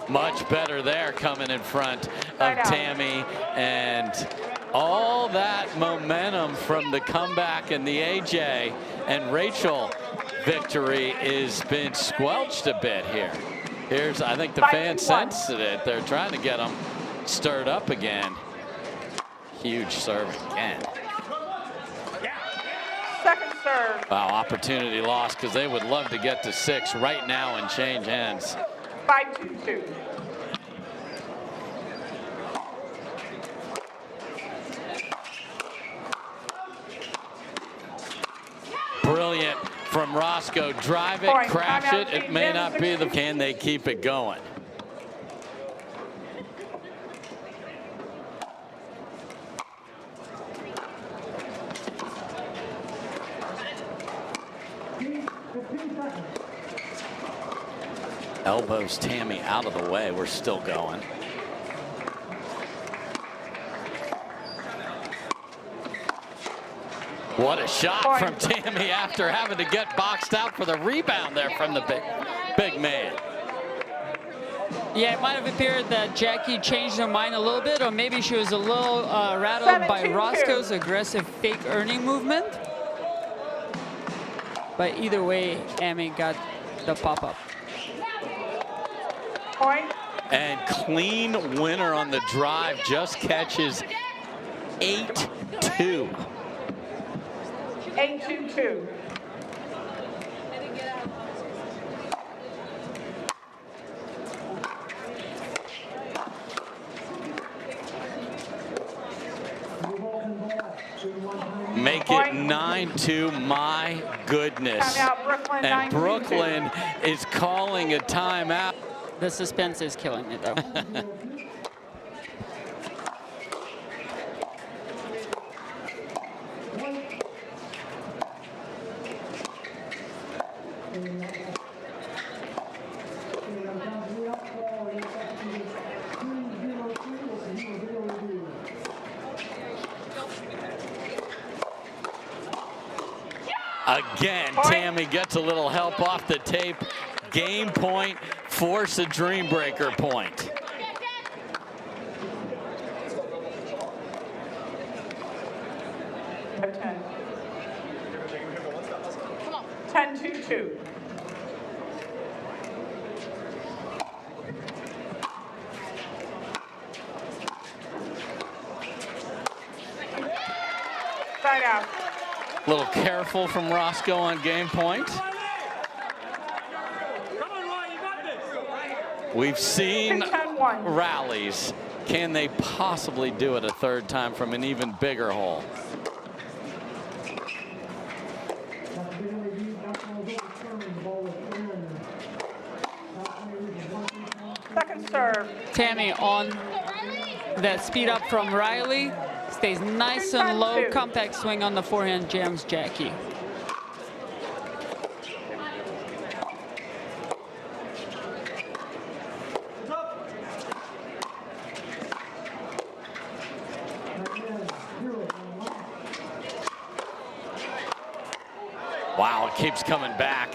Much better there coming in front of Tammy, and all that momentum from the comeback and the AJ and Rachel victory has been squelched a bit here. Here's, I think the fans sensed it. They're trying to get them stirred up again. Huge serve again. Second serve. Wow, opportunity lost because they would love to get to 6 right now and change ends. 5-2-2. Brilliant from Roscoe. Drive it, crash it. It may not be the. Can they keep it going? Elbows Tammy out of the way. We're still going. What a shot from Tammy after having to get boxed out for the rebound there from the big man. Yeah, it might have appeared that Jackie changed her mind a little bit, or maybe she was a little rattled by Roscoe's aggressive fake earning movement. But either way, Emmy got the pop-up. Point. And clean winner on the drive, just catches 8-2. 8-2-2. Make it 9-2, my goodness. Timeout, Brooklyn, And 9-2. Brooklyn is calling a timeout. The suspense is killing me, though. Again, Tammy gets a little help off the tape. Game point, force a Dreambreaker point. Ten. 10-2-2. Side out. A little careful from Roscoe on game point. We've seen 10-1. rallies. Can they possibly do it a third time from an even bigger hole? Second serve. Tammy on that speed up from Riley. Stays nice and low. Compact swing on the forehand, jams Jackie. Wow, it keeps coming back.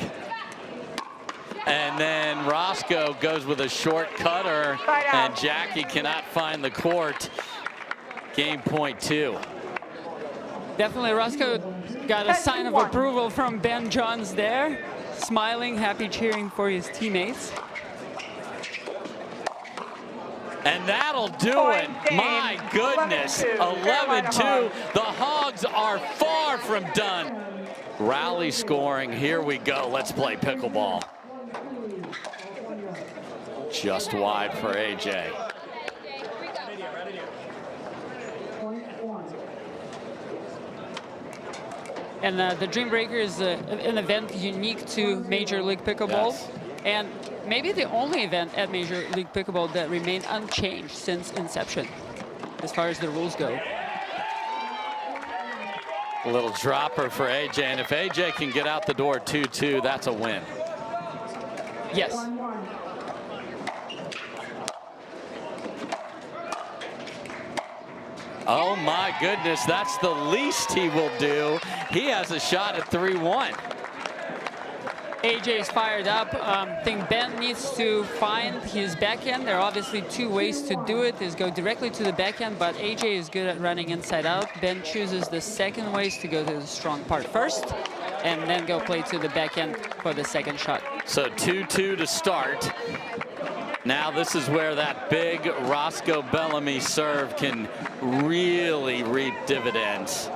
And then Roscoe goes with a short cutter, and Jackie cannot find the court. Game point 2. Definitely Roscoe got a sign of approval from Ben Johns there. Smiling, happy, cheering for his teammates. And that'll do it. My goodness, 11-2. The Hogs are far from done. Rally scoring, here we go. Let's play pickleball. Just wide for AJ. And the Dreambreaker is an event unique to Major League Pickleball. Yes. And maybe the only event at Major League Pickleball that remained unchanged since inception, as far as the rules go. A little dropper for AJ, and if AJ can get out the door 2-2, that's a win. Yes. Oh my goodness, that's the least he will do. He has a shot at 3-1. AJ is fired up. I think Ben needs to find his backhand. There are obviously two ways to do it, is go directly to the backhand, but AJ is good at running inside out. Ben chooses the second ways to go to the strong part first, and then go play to the backhand for the second shot. So 2-2 to start. Now this is where that big Roscoe Bellamy serve can really reap dividends.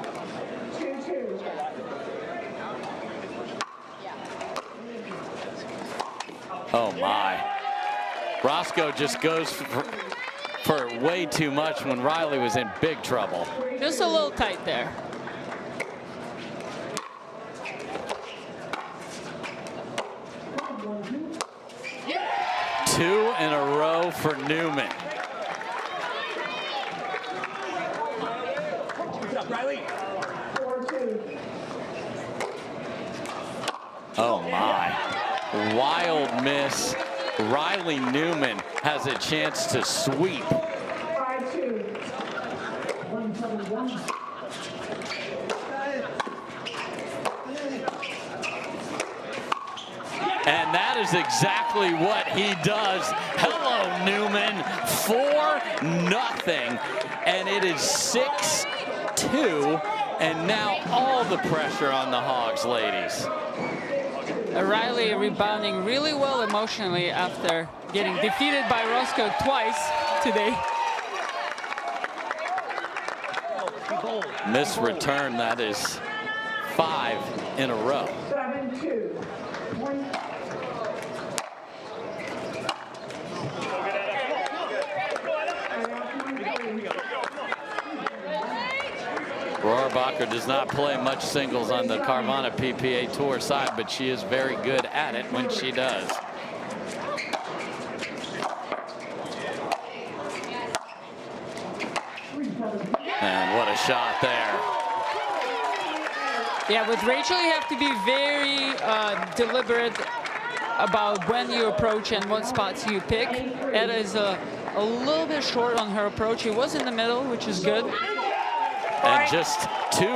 Oh my. Roscoe just goes for way too much when Riley was in big trouble. Just a little tight there. Two in a row for Newman. Oh my. Wild miss Riley Newman has a chance to sweep. 5-2. 171. And that is exactly what he does. Hello, Newman, 4-0. And it is 6-2. And now all the pressure on the Hogs, ladies. Riley rebounding really well emotionally after getting defeated by Roscoe twice today. Miss return, that is 5 in a row. 7-2. Rohrabacher does not play much singles on the Carvana PPA Tour side, but she is very good at it when she does. And what a shot there. Yeah, with Rachel, you have to be very deliberate about when you approach and what spots you pick. Etta is a little bit short on her approach. She was in the middle, which is good. And just 2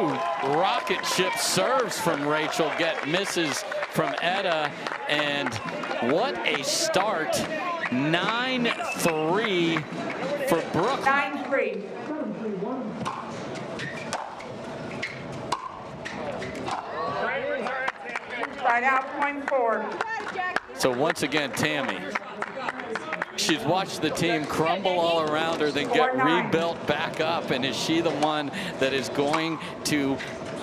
rocket ship serves from Rachel get misses from Etta. And what a start. 9-3 for Brooklyn. 9-3. Side out, point 4. So once again, Tammy, she's watched the team crumble all around her, then get rebuilt back up. And is she the one that is going to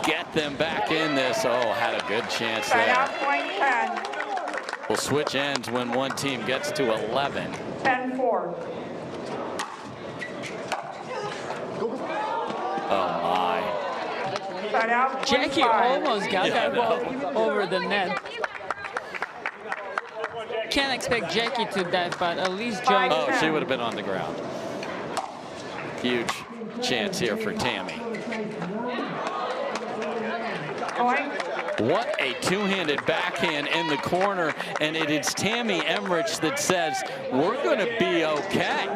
get them back in this? Oh, had a good chance Side there. out, point 10. We'll switch ends when one team gets to 11. 10-4. Oh, my. Side out, point Jackie 5. almost got that ball over the net. Can't expect Jackie to dive, but at least John. Oh, she would have been on the ground. Huge chance here for Tammy. Point. What a two-handed backhand in the corner, and it is Tammy Emmrich that says, we're going to be okay.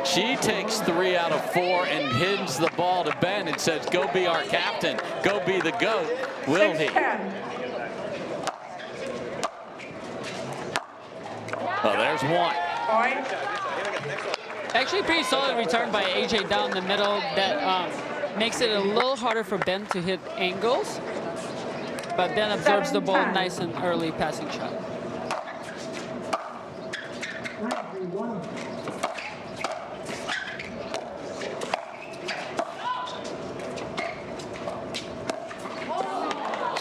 She takes 3 out of 4 and hands the ball to Ben and says, go be our captain. Go be the GOAT. Will he? 6-10. Oh, there's one. Point. Actually, pretty solid return by AJ down the middle. That makes it a little harder for Ben to hit angles. But Ben absorbs the ball nice and early passing shot.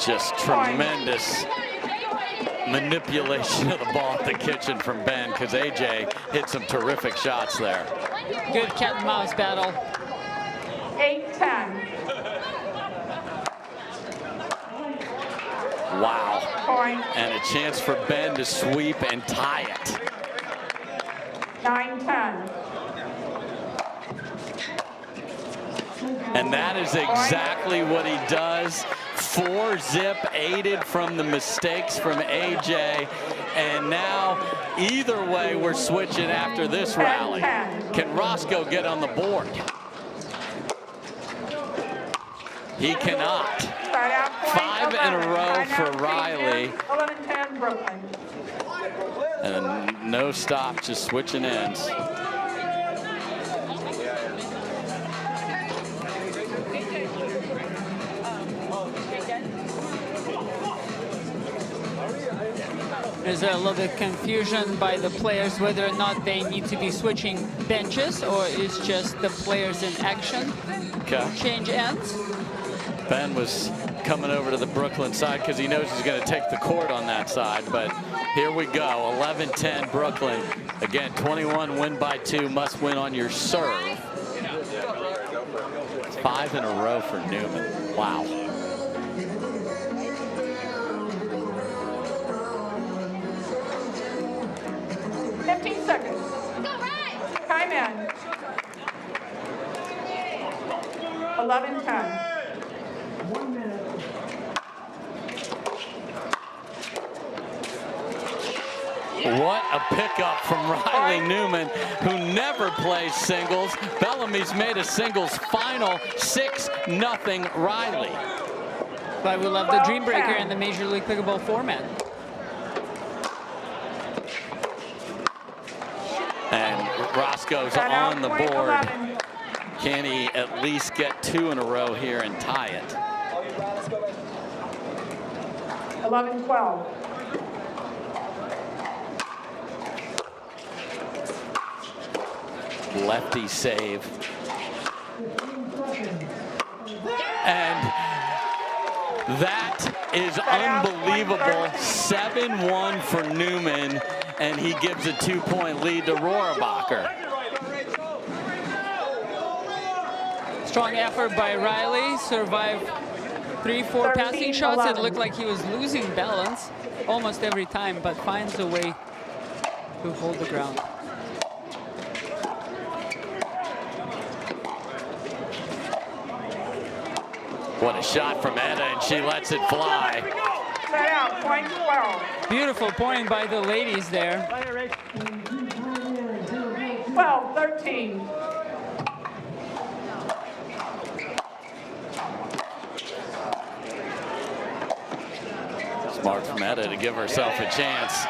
Just tremendous manipulation of the ball at the kitchen from Ben, because AJ hit some terrific shots there. Good cat and mouse battle. 8-10. Wow. Point. And a chance for Ben to sweep and tie it. 9-10. And that is exactly what he does. 4-zip, aided from the mistakes from AJ. And now, either way, we're switching after this rally. Can Roscoe get on the board? He cannot. 5 in a row for Riley. 11-10 Brooklyn. And no stop, just switching ends. There's a little bit of confusion by the players whether or not they need to be switching benches, or is just the players in action. Okay. Change ends. Ben was coming over to the Brooklyn side because he knows he's going to take the court on that side. But here we go, 11-10 Brooklyn. Again, 21 win by 2, must win on your serve. 5 in a row for Newman. Wow. Time in. 11-10. 1 minute. What a pickup from Riley Newman, who never plays singles. Bellamy's made a singles final, 6-0 Riley. But we love the Dreambreaker in the Major League Pickleball format. And Roscoe's on the board. Can he at least get 2 in a row here and tie it? 11-12. Lefty save. And that is unbelievable. 7-1 for Newman, and he gives a 2-point lead to Rohrabacher. Strong effort by Riley, survived 3-4 passing shots. It looked like he was losing balance almost every time, but finds a way to hold the ground. What a shot from Edda, and she lets it fly. Set out, point 12. Beautiful point by the ladies there. 12-13. Smart from Edda to give herself a chance.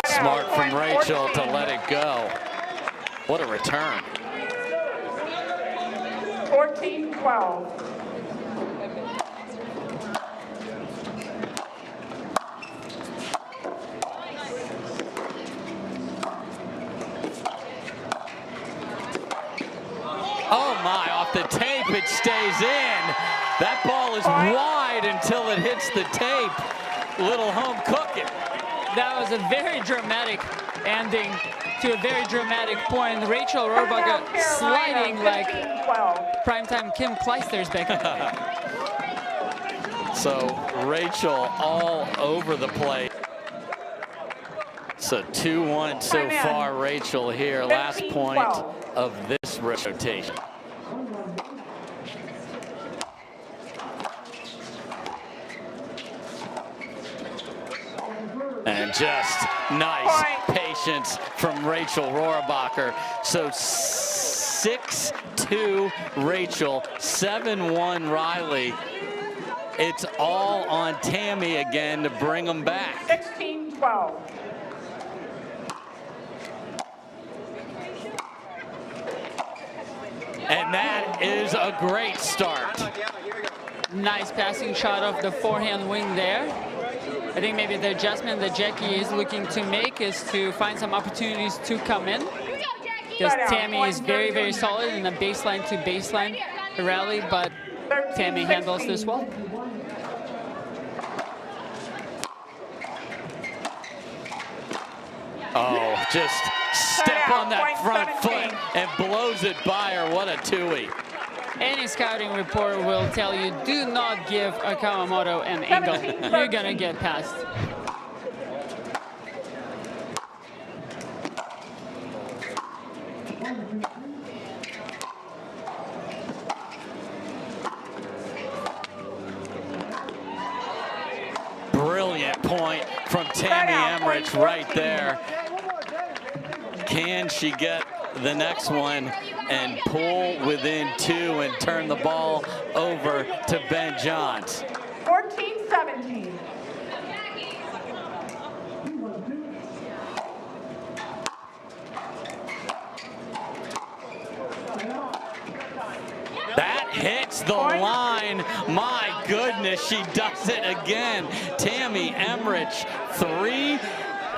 Smart from Rachel to let it go. What a return. 14-12. Oh my, off the tape, it stays in. That ball is wide until it hits the tape. Little home cooking. That was a very dramatic ending to a very dramatic point. Rachel Rohrabacher sliding like primetime Kim Clijsters back in the day. So Rachel all over the place. So 2-1 so far, Rachel here. Last point of this rotation. And just nice patience from Rachel Rohrabacher. So 6-2 Rachel, 7-1 Riley. It's all on Tammy again to bring them back. 16-12. And that is a great start. Nice passing shot off the forehand wing there. I think maybe the adjustment that Jackie is looking to make is to find some opportunities to come in. Because Tammy is very, very solid in the baseline to baseline rally, but Tammy handles this well. Oh, just step on that front foot and blows it by her. What a two-way. Any scouting report will tell you, do not give a Kawamoto an angle. You're gonna get past. Brilliant point from Tammy Emmrich right there. Can she get the next one and pull within 2 and turn the ball over to Ben Johns? 14-17. That hits the line. My goodness, she does it again. Tammy Emmrich, 3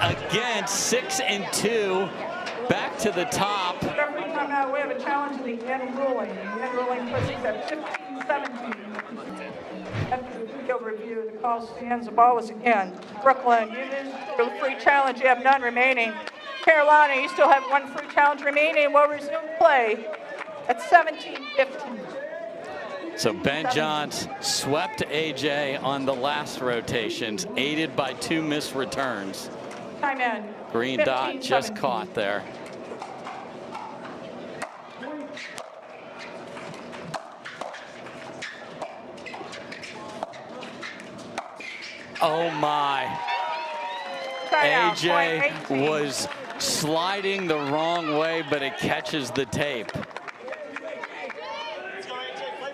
again, 6 and 2. Back to the top. Every time now we have a challenge to the end ruling. The end ruling puts us at 15-17. After the video review, the call stands. The ball is in. Brooklyn, you lose your free challenge. You have none remaining. Carolina, you still have 1 free challenge remaining. We'll resume play at 17-15. So Ben Johns swept AJ on the last rotations, aided by 2 missed returns. Time in. Green dot just caught there. Oh my. AJ was sliding the wrong way, but it catches the tape.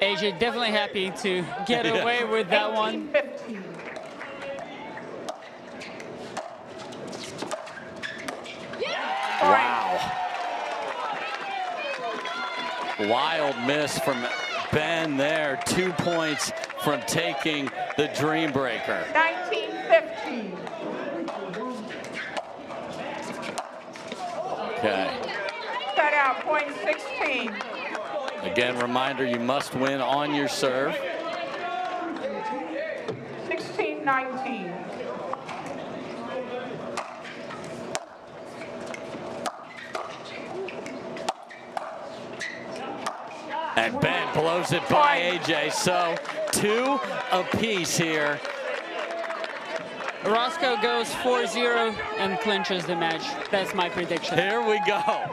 AJ definitely happy to get away with that one. 15. Wow. Wild miss from Ben there. 2 points from taking the Dreambreaker. 19-15. Okay. Set out, point 16. Again, reminder, you must win on your serve. 16-19. And Ben blows it by AJ, so 2 apiece here. Roscoe goes 4-0 and clinches the match. That's my prediction. Here we go.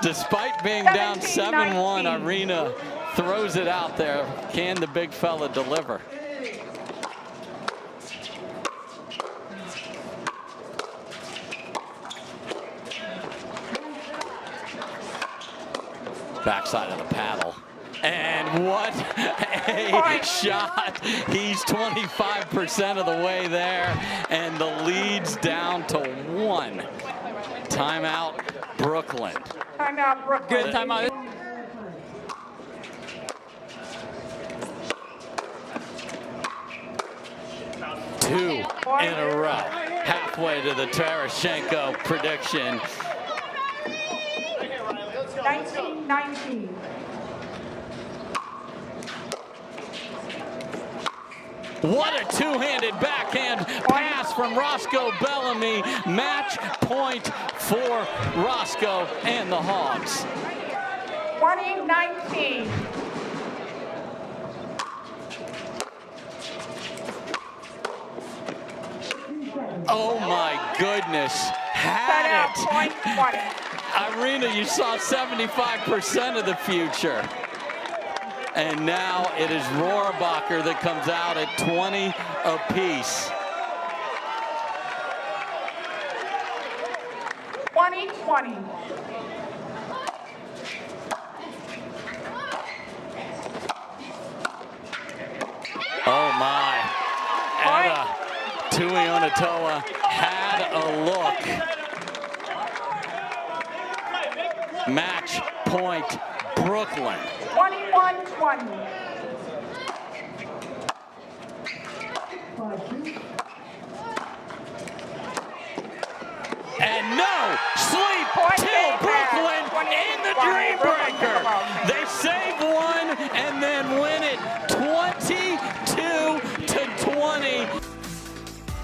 Despite being down 7-1, Arena throws it out there. Can the big fella deliver? Backside of the paddle. And what a shot. He's 25% of the way there, and the lead's down to 1. Timeout, Brooklyn. Timeout, Brooklyn. Good timeout. Two in a row. Halfway to the Tarashenko prediction. 19-19. What a two-handed backhand pass from Roscoe Bellamy. Match point for Roscoe and the Hogs. 20-19. Oh my goodness. Had it. Point 20. Irina, you saw 75% of the future. And now it is Rohrabacher that comes out at 20 apiece. 20-20. Oh my. Anna Tuionetoa had a look. Match point, Brooklyn. 21-20. And no sleep till Brooklyn in the Dreambreaker. They save one and then win it 22-20.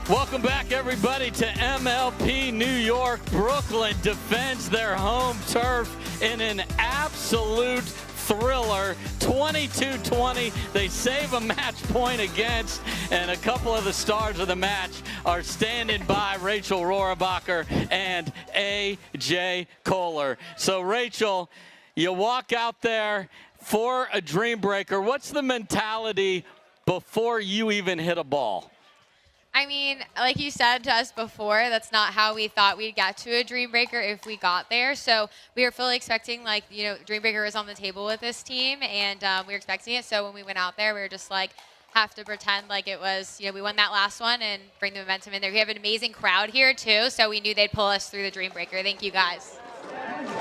Welcome back, everybody, to MLP New York. Brooklyn defends their home turf in an absolute thriller. 22-20. They save a match point against, and a couple of the stars of the match are standing by, Rachel Rohrabacher and AJ Koller. So, Rachel, you walk out there for a Dreambreaker. What's the mentality before you even hit a ball? I mean, like you said to us before, that's not how we thought we'd get to a Dreambreaker if we got there. So we were fully expecting, like, you know, Dreambreaker was on the table with this team, and we were expecting it. So when we went out there, we were just like, have to pretend like it was, you know, we won that last one and bring the momentum in there. We have an amazing crowd here, too, so we knew they'd pull us through the Dreambreaker. Thank you, guys.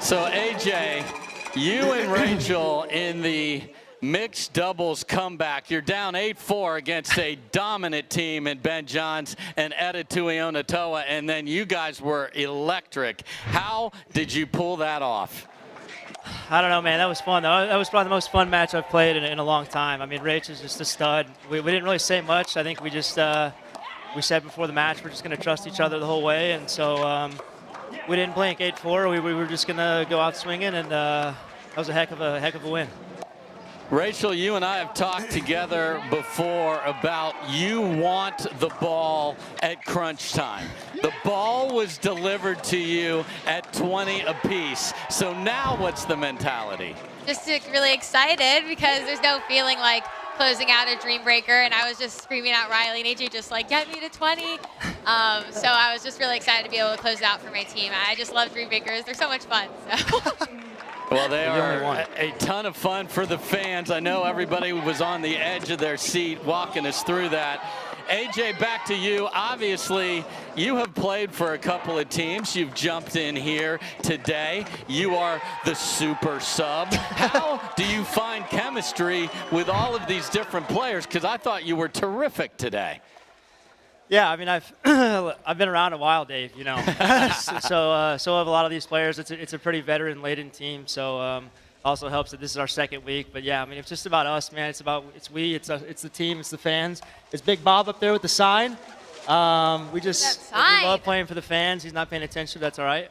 So, AJ, you and Rachel in the mixed doubles comeback. You're down 8-4 against a dominant team in Ben Johns and Tuionetoa, and then you guys were electric. How did you pull that off? I don't know, man. That was fun, though. That was probably the most fun match I've played in a long time. I mean, Rach is just a stud. We didn't really say much. I think we just we said before the match we're just going to trust each other the whole way, and so we didn't blink. 8-4. We were just going to go out swinging, and that was a heck of a win. Rachel, you and I have talked together before about you want the ball at crunch time. The ball was delivered to you at 20 apiece. So now what's the mentality? Just really excited because there's no feeling like closing out a Dreambreaker, and I was just screaming at Riley and AJ, just like, get me to 20. So I was just really excited to be able to close it out for my team. I just love Dreambreakers. They're so much fun. So. Well, they are a ton of fun for the fans. I know everybody was on the edge of their seat walking us through that. AJ, back to you. Obviously, you have played for a couple of teams. You've jumped in here today. You are the super sub. How do you find chemistry with all of these different players? Because I thought you were terrific today. Yeah, I mean, I've been around a while, Dave. You know, so have a lot of these players. It's a pretty veteran-laden team. So also helps that this is our second week. But yeah, I mean, it's just about us, man. It's the team, it's the fans. It's Big Bob up there with the sign. We love playing for the fans. He's not paying attention. That's all right.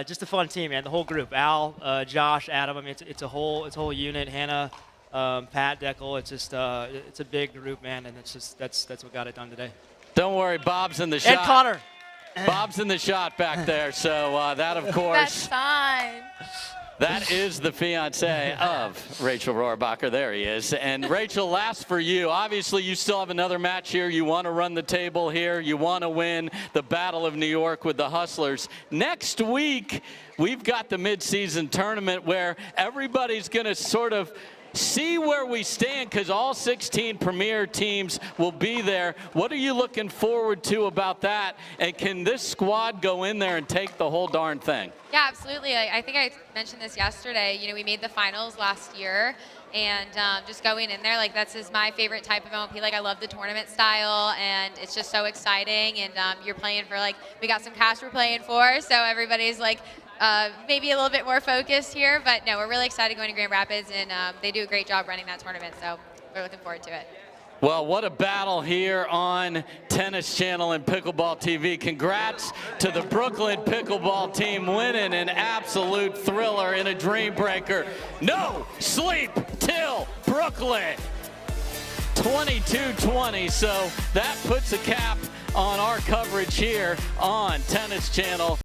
Just a fun team, man. The whole group. Al, Josh, Adam. I mean, it's a whole unit. Hannah. Pat, Deckel, it's just it's a big group, man, and it's just that's what got it done today. Don't worry, Bob's in the shot. And Connor. Bob's in the shot back there, so that, of course. That's fine. That is the fiance of Rachel Rohrabacher. There he is. And Rachel, last for you. Obviously, you still have another match here. You want to run the table here. You want to win the Battle of New York with the Hustlers. Next week, we've got the mid-season tournament where everybody's going to sort of see where we stand, because all 16 premier teams will be there. What are you looking forward to about that? And can this squad go in there and take the whole darn thing? Yeah, absolutely. I think I mentioned this yesterday. You know, we made the finals last year, and just going in there, like, is my favorite type of MLP. Like, I love the tournament style, and it's just so exciting. And you're playing for, like, we got some cash we're playing for, so everybody's like, maybe a little bit more focused here, but no, we're really excited going to Grand Rapids, and they do a great job running that tournament, so we're looking forward to it. Well, what a battle here on Tennis Channel and Pickleball TV. Congrats to the Brooklyn Pickleball team winning an absolute thriller in a Dreambreaker. No sleep till Brooklyn. 22-20, so that puts a cap on our coverage here on Tennis Channel.